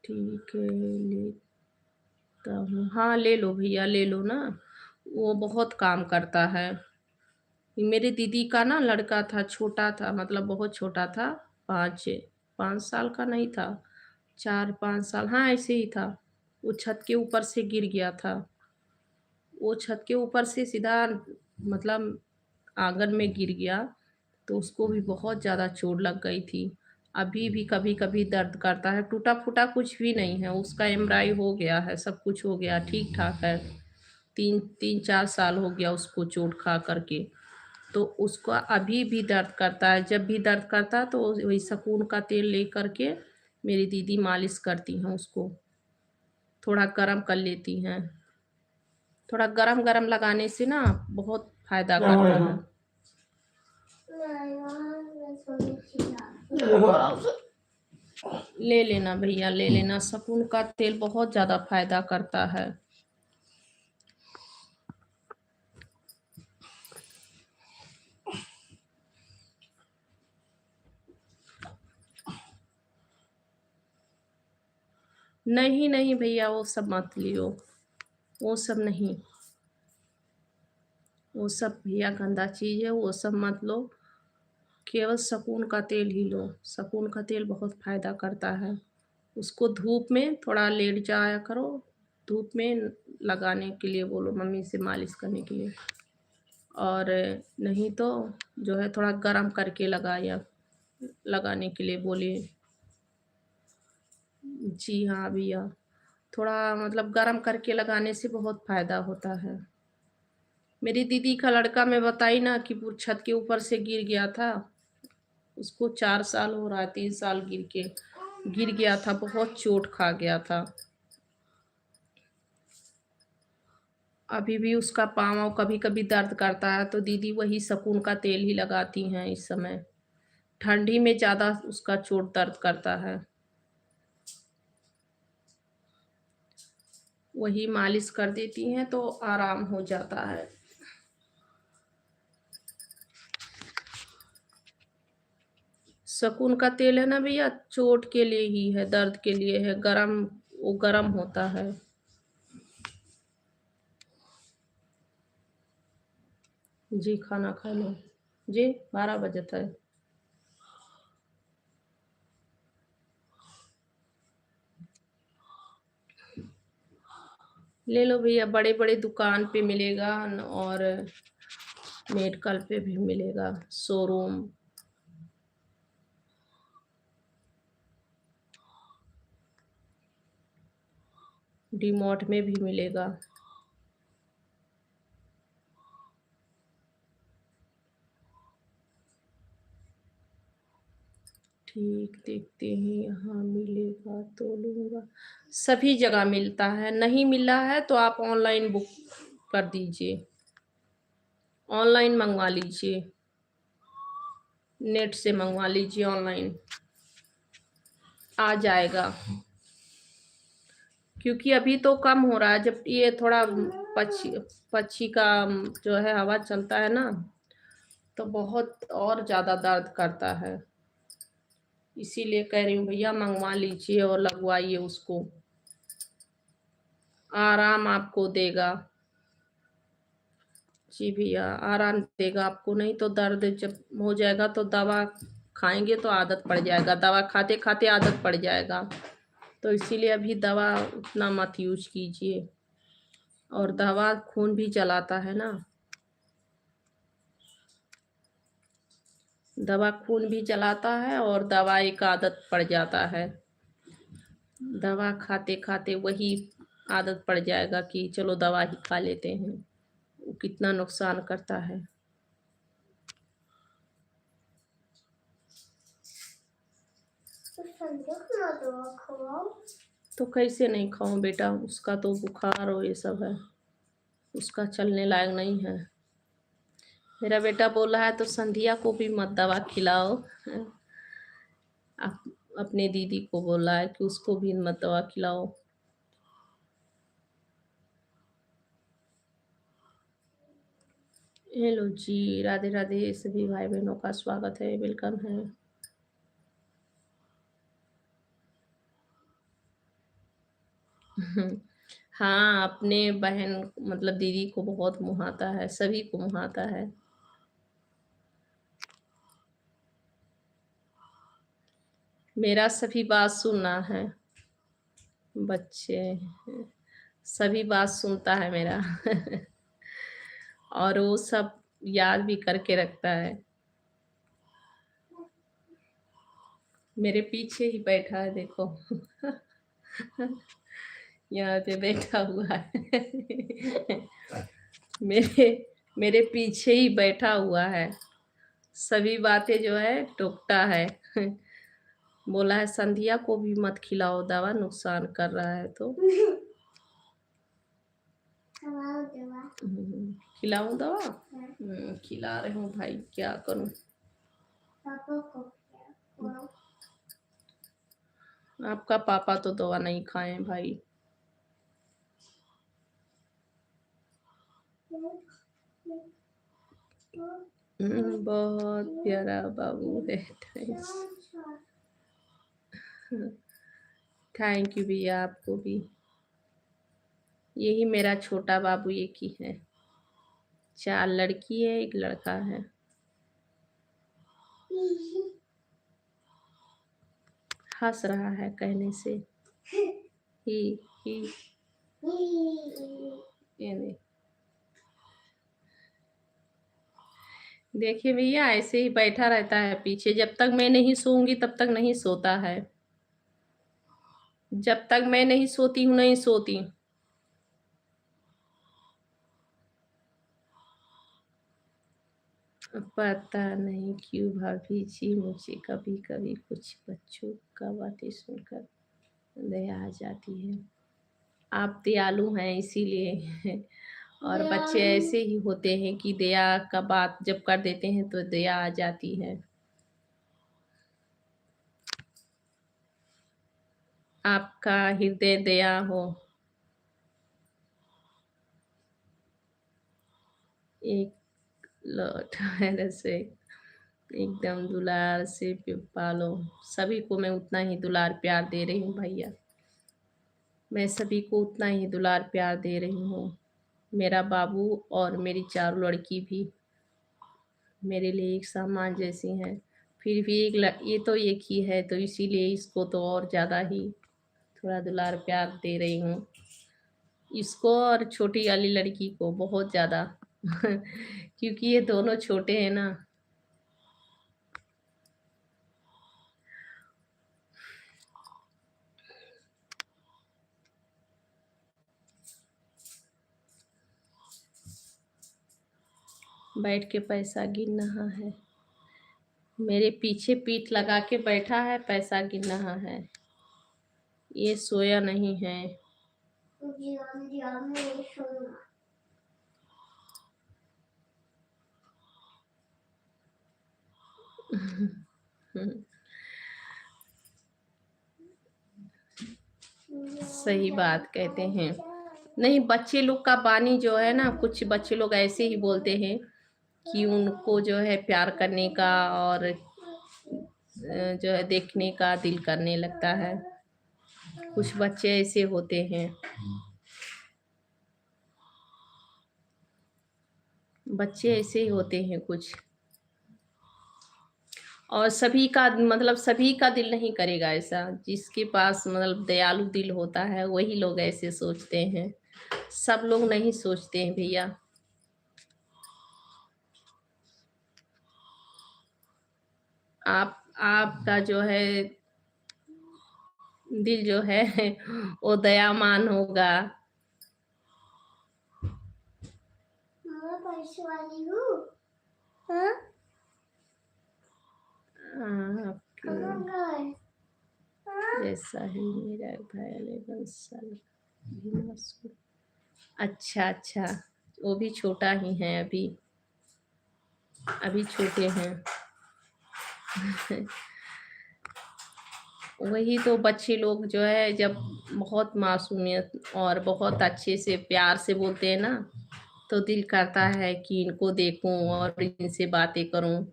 ठीक है, लेता हूँ। हाँ, ले लो भैया, ले लो ना, वो बहुत काम करता है। मेरी दीदी का ना लड़का था, छोटा था, मतलब बहुत छोटा था, 5 5 साल का नहीं था, 4-5 साल, हाँ, ऐसे ही था। वो छत के ऊपर से गिर गया था। वो छत के ऊपर से सीधा मतलब आँगन में गिर गया, तो उसको भी बहुत ज़्यादा चोट लग गई थी। अभी भी कभी-कभी दर्द करता है, टूटा-फूटा कुछ भी नहीं है, उसका एमआरआई हो गया है, सब कुछ हो गया, ठीक-ठाक है। 3-4 साल हो गया उसको चोट खा कर के। तो उसको अभी भी दर्द करता है, जब भी दर्द करता है तो वही सकून का तेल लेकर के मेरी दीदी मालिश करती हैं उसको, थोड़ा गरम कर लेती हैं। थोड़ा गरम-गरम लगाने से ना बहुत फ़ायदा करता है। ले लेना भैया, ले लेना, सकून का तेल बहुत ज़्यादा फ़ायदा करता है। नहीं, नहीं भैया, वो सब मत लियो, वो सब नहीं। वो सब भैया गंदा चीज़ है, वो सब मत लो। केवल सकून का तेल ही लो, सकून का तेल बहुत फ़ायदा करता है। उसको धूप में थोड़ा लेट जाया करो, धूप में लगाने के लिए बोलो मम्मी से, मालिश करने के लिए। और नहीं तो जो है थोड़ा गरम करके लगाया लगाने के लिए बोलिए। जी हाँ भैया, थोड़ा मतलब गरम करके लगाने से बहुत फ़ायदा होता है। मेरी दीदी का लड़का मैं बताई ना कि वो छत के ऊपर से गिर गया था, उसको 4 साल हो रहा है, 3 साल गिर गया था, बहुत चोट खा गया था। अभी भी उसका पाँव कभी-कभी दर्द करता है, तो दीदी वही सकून का तेल ही लगाती हैं इस समय। ठंडी में ज़्यादा उसका चोट दर्द करता है। वही मालिश कर देती हैं तो आराम हो जाता है। सकून का तेल है ना भैया, चोट के लिए ही है, दर्द के लिए है, वो गरम होता है। जी, खाना खा लो। जी, 12 बजत है। ले लो भैया, बड़े-बड़े दुकान पे मिलेगा और मेडिकल पे भी मिलेगा, शोरूम। डीमार्ट में भी मिलेगा। ठीक, देखते हैं यहाँ मिलेगा तो लूँगा। सभी जगह मिलता है, नहीं मिला है तो आप ऑनलाइन बुक कर दीजिए, ऑनलाइन मंगवा लीजिए, नेट से मंगवा लीजिए, ऑनलाइन आ जाएगा। क्योंकि अभी तो कम हो रहा है, जब ये थोड़ा पक्षी पक्षी का जो है हवा चलता है ना, तो बहुत और ज़्यादा दर्द करता है। इसीलिए कह रही हूँ भैया, मंगवा लीजिए और लगवाइए उसको, आराम आपको देगा। जी भैया, आराम देगा आपको, नहीं तो दर्द जब हो जाएगा तो दवा खाएँगे तो आदत पड़ जाएगा, दवा खाते-खाते आदत पड़ जाएगा। तो इसीलिए अभी दवा उतना मत यूज़ कीजिए, और दवा खून भी जलाता है ना, दवा खून भी जलाता है और दवाई का आदत पड़ जाता है। दवा खाते-खाते वही आदत पड़ जाएगा कि चलो दवा ही खा लेते हैं, वो कितना नुकसान करता है। तो कैसे नहीं खाऊं बेटा, उसका तो बुखार और ये सब है, उसका चलने लायक नहीं है। मेरा बेटा बोला है तो संध्या को भी मत दवा खिलाओ। अपने दीदी को बोला है कि उसको भी मत दवा खिलाओ। हेलो जी, राधे राधे सभी भाई बहनों का स्वागत है, वेलकम है। हाँ, अपने बहन मतलब दीदी को बहुत मुहाता है, सभी को मुहाता है। मेरा सभी बात सुनना है। बच्चे सभी बात सुनता है मेरा। और वो सब याद भी करके रखता है। मेरे पीछे ही बैठा है देखो। यहाँ पे बैठा हुआ है। मेरे मेरे पीछे ही बैठा हुआ है। सभी बातें जो है टोकता है। बोला है संध्या को भी मत खिलाओ, दवा नुकसान कर रहा है तो। खिलाऊं दवा? खिला रही हूँ भाई, क्या करूं। आपका पापा तो दवा नहीं खाए भाई। बहुत प्यारा बाबू है। थैंक यू भैया, आपको भी। यही मेरा छोटा बाबू एक ही है। 4 लड़की है, 1 लड़का है। हंस रहा है कहने से। ही ही ये नहीं। देखिए भैया, ऐसे ही बैठा रहता है पीछे। जब तक मैं नहीं सोऊंगी तब तक नहीं सोता है। जब तक मैं नहीं सोती हूँ नहीं सोती। पता नहीं क्यों भाभी जी, मुझे कभी कभी कुछ बच्चों का बातें सुनकर दया आ जाती है। आप दयालु हैं इसीलिए। और बच्चे ऐसे ही होते हैं कि दया का बात जब कर देते हैं तो दया आ जाती है। आपका हृदय दया हो। एक लौट से एकदम दुलार से पालो। सभी को मैं उतना ही दुलार प्यार दे रही हूँ भैया। मैं सभी को उतना ही दुलार प्यार दे रही हूँ। मेरा बाबू और मेरी 4 लड़की भी मेरे लिए एक सामान जैसी हैं। फिर भी ये तो एक ही है, तो इसीलिए इसको तो और ज़्यादा ही थोड़ा दुलार प्यार दे रही हूँ। इसको और छोटी वाली लड़की को बहुत ज़्यादा। क्योंकि ये दोनों छोटे हैं ना। बैठ के पैसा गिन रहा है। मेरे पीछे पीठ लगा के बैठा है, पैसा गिन रहा है। ये सोया नहीं है। सही बात कहते हैं। नहीं, बच्चे लोग का बानी जो है ना, कुछ बच्चे लोग ऐसे ही बोलते हैं कि उनको जो है प्यार करने का और जो है देखने का दिल करने लगता है। कुछ बच्चे ऐसे होते हैं। बच्चे ऐसे ही होते हैं कुछ। और सभी का मतलब सभी का दिल नहीं करेगा ऐसा। जिसके पास मतलब दयालु दिल होता है वही लोग ऐसे सोचते हैं। सब लोग नहीं सोचते हैं भैया। आपका जो है दिल जो है वो दयामान होगा। पैसे वाली हूँ। हाँ? जैसा ही मेरा भाई 11 साल भी मासूम। अच्छा अच्छा, वो भी छोटा ही है अभी। अभी छोटे हैं। वही तो बच्चे लोग जो है जब बहुत मासूमियत और बहुत अच्छे से प्यार से बोलते हैं ना, तो दिल करता है कि इनको देखूं और इनसे बातें करूं।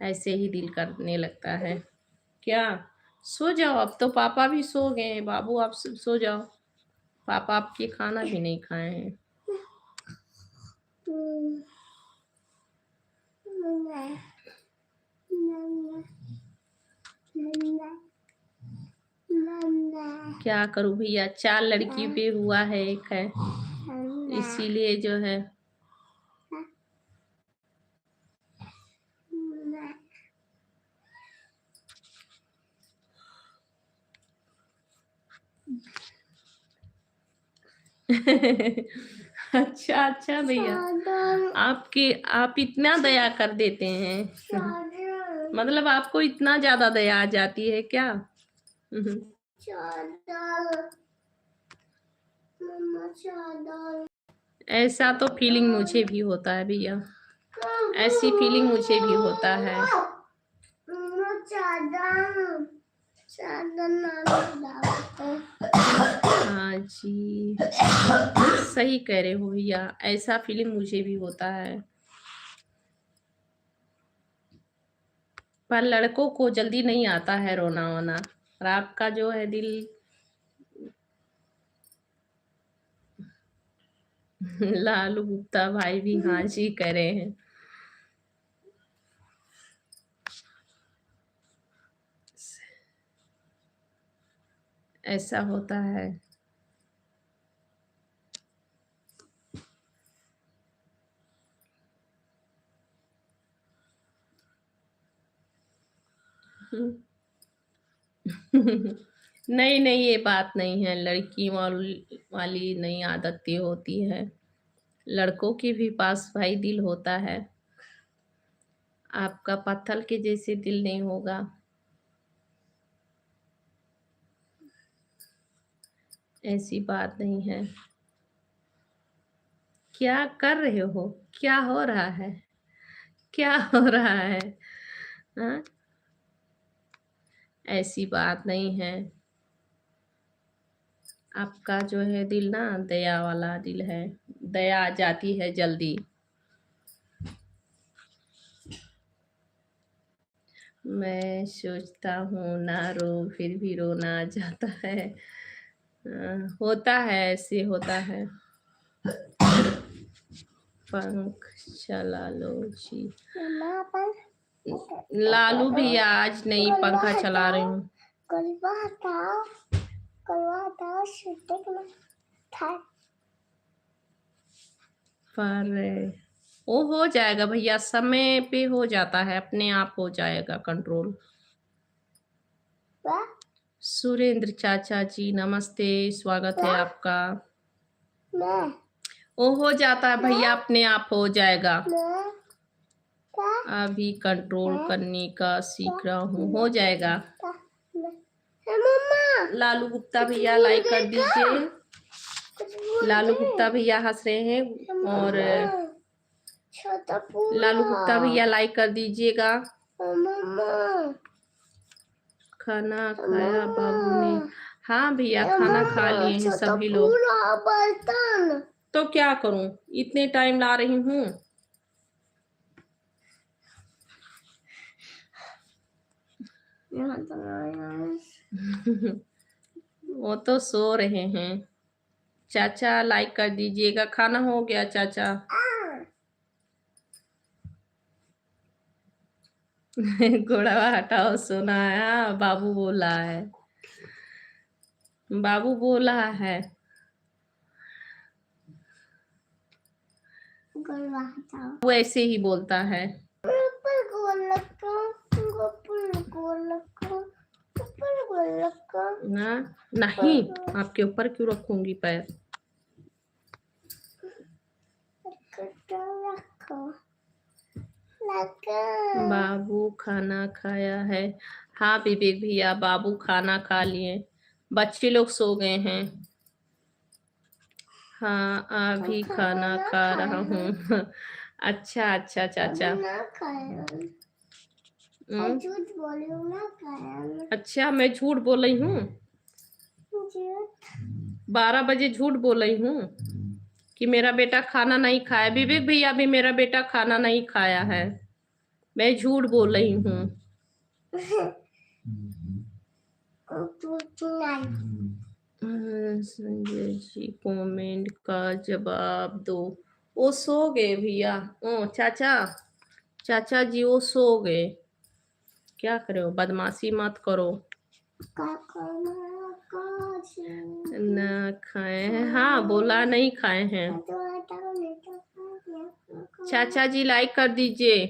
ऐसे ही दिल करने लगता है। क्या सो जाओ, अब तो पापा भी सो गए हैं। बाबू आप सो जाओ, पापा आपके खाना भी नहीं खाए हैं। क्या करूं भैया, 4 लड़की पे हुआ है, एक है, इसीलिए जो है। अच्छा अच्छा भैया, आप इतना दया कर देते हैं, मतलब आपको इतना ज्यादा दया आ जाती है क्या? ऐसा तो फीलिंग मुझे भी होता है भैया, ऐसी फीलिंग मुझे भी होता है। हाँ जी, सही कह रहे हो भैया, ऐसा फीलिंग मुझे भी होता है। पर लड़कों को जल्दी नहीं आता है रोना वोना, और आपका जो है दिल लालू गुप्ता भाई भी हाँ जी कह रहे हैं। ऐसा होता है। नहीं नहीं, ये बात नहीं है, लड़की वाली नहीं आदतें होती है, लड़कों के भी पास भाई दिल होता है। आपका पत्थर के जैसे दिल नहीं होगा। ऐसी बात नहीं है। क्या कर रहे हो, क्या हो रहा है, क्या हो रहा है? हाँ? ऐसी बात नहीं है। आपका जो है दिल ना दया वाला दिल है, दया आ जाती है जल्दी। मैं सोचता हूँ ना रो, फिर भी रोना आ जाता है। होता है, ऐसे होता है। पंख चला लो जी। लालू भैया आज नहीं पंखा चला रही हूँ। पर वो हो जाएगा भैया, समय पे हो जाता है, अपने आप हो जाएगा कंट्रोल। सुरेंद्र चाचा जी नमस्ते, स्वागत है आपका। वो हो जाता है भैया, अपने आप हो जाएगा। अभी कंट्रोल करने का सीख रहा हूँ, हो जाएगा। लालू गुप्ता भैया लाइक कर दीजिए। लालू गुप्ता भैया हंस रहे हैं, और लालू गुप्ता भैया लाइक कर दीजिएगा। खाना खाया बाबू ने? हाँ भैया खाना खा लिए हैं सभी लोग। तो क्या करूं, इतने टाइम ला रही हूँ। वो तो सो रहे हैं। चाचा लाइक कर दीजिएगा। खाना हो गया चाचा? घोड़ा हटाओ सोना है। हाँ, बाबू बोला है, बाबू बोला है। वो ऐसे ही बोलता है। ना नहीं, आपके ऊपर क्यों रखूंगी पैर? बाबू खाना खाया है? हाँ विवेक भैया, बाबू खाना खा लिए, बच्चे लोग सो गए हैं। हाँ अभी खाना खा रहा हूँ। अच्छा अच्छा चाचा। अच्छा मैं झूठ बोल रही हूँ? 12 बजे झूठ बोल रही हूँ कि मेरा बेटा खाना नहीं खाया? विवेक भैया भी मेरा बेटा खाना नहीं खाया है, मैं झूठ बोल रही हूँ। संजय जी कमेंट का जवाब दो। वो सो गए भैया। ओ चाचा जी वो सो गए। क्या करे हो, बदमाशी मत करो। न खाए हैं, हाँ बोला नहीं खाए हैं। चाचा जी लाइक कर दीजिए।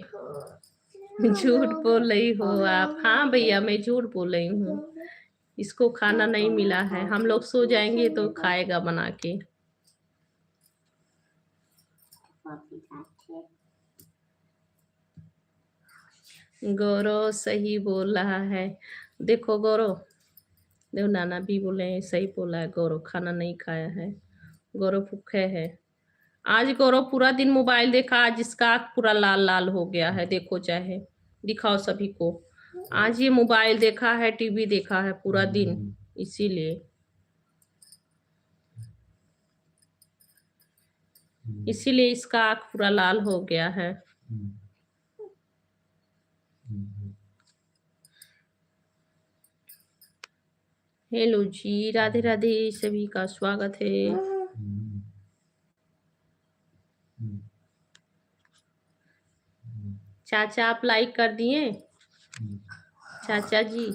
झूठ बोल रही हो आप। हाँ भैया मैं झूठ बोल रही हूँ। इसको खाना नहीं मिला है, हम लोग सो जाएंगे तो खाएगा बना के। गौरव सही बोल रहा है। देखो गौरव, देखो नाना भी बोले सही बोला है, गौरव खाना नहीं खाया है, गौरव भूखे है। आज गौरव पूरा दिन मोबाइल देखा, आज इसका आँख पूरा लाल लाल हो गया है। देखो चाहे दिखाओ सभी को, आज ये मोबाइल देखा है, टीवी देखा है पूरा दिन, इसीलिए इसका आँख पूरा लाल हो गया है। हेलो जी, राधे राधे, सभी का स्वागत है। चाचा आप लाइक कर दिए? चाचा जी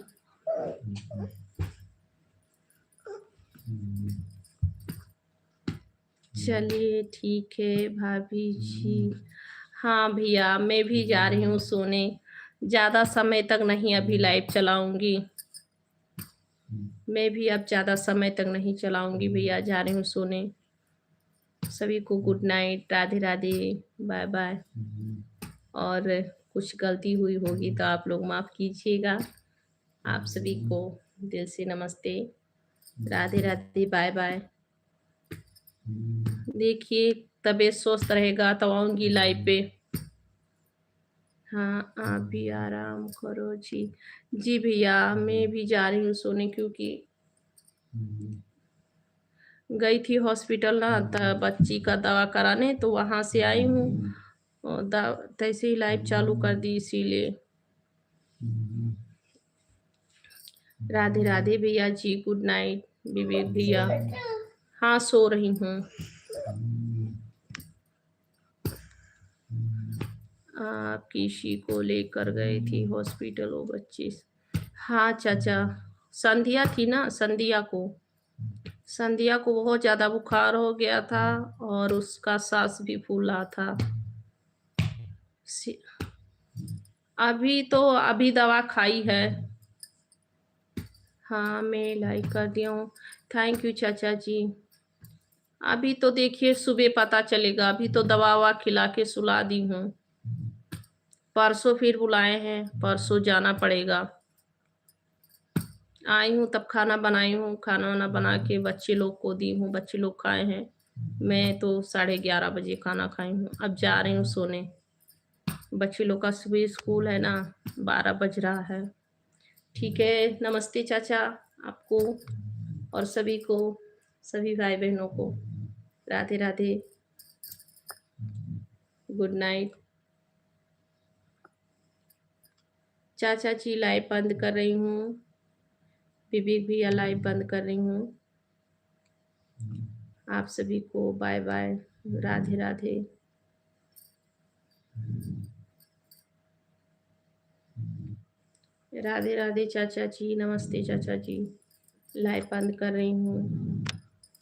चलिए ठीक है भाभी जी। हाँ भैया मैं भी जा रही हूँ सोने, ज़्यादा समय तक नहीं अभी लाइव चलाऊंगी। मैं भी अब ज़्यादा समय तक नहीं चलाऊंगी भैया, जा रही हूँ सोने। सभी को good night, Radhe Radhe, bye bye. और कुछ गलती हुई होगी तो आप लोग माफ़ कीजिएगा। आप सभी को दिल से नमस्ते, राधे राधे, बाय बाय। देखिए तबीयत स्वस्थ रहेगा तो आऊँगी लाइव पे। हाँ आप भी आराम करो जी। जी भैया मैं भी जा रही हूँ सोने, क्योंकि गई थी हॉस्पिटल ना बच्ची का दवा कराने, तो वहाँ से आई हूँ और तैसे ही लाइव चालू कर दी, इसीलिए। राधे राधे भैया जी, गुड नाइट। विवेक भैया हाँ सो रही हूँ। आप किसी को लेकर गई थी हॉस्पिटल वो बच्ची? हाँ चाचा, संध्या थी ना, संध्या को बहुत ज़्यादा बुखार हो गया था और उसका सांस भी फूला था। अभी दवा खाई है। हाँ मैं लाइक कर दिया हूँ, थैंक यू चाचा जी। अभी तो देखिए सुबह पता चलेगा, अभी तो दवा ववा खिला के सुला दी हूँ। परसों फिर बुलाए हैं, परसों जाना पड़ेगा। आई हूँ तब खाना बनाई हूँ, खाना वाना बना के बच्चे लोग को दी हूँ, बच्चे लोग खाए हैं। मैं तो 11:30 बजे खाना खाई हूँ, अब जा रही हूँ सोने। बच्चे लोग का सुबह स्कूल है ना, 12 बज रहा है। ठीक है, नमस्ते चाचा आपको और सभी को, सभी भाई बहनों को राधे राधे, गुड नाइट। चाचा जी लाइव बंद कर रही हूँ, विवेक भी लाइव बंद कर रही हूँ। आप सभी को बाय बाय, राधे राधे। राधे राधे चाचा जी, नमस्ते चाचा जी, लाइव बंद कर रही हूँ।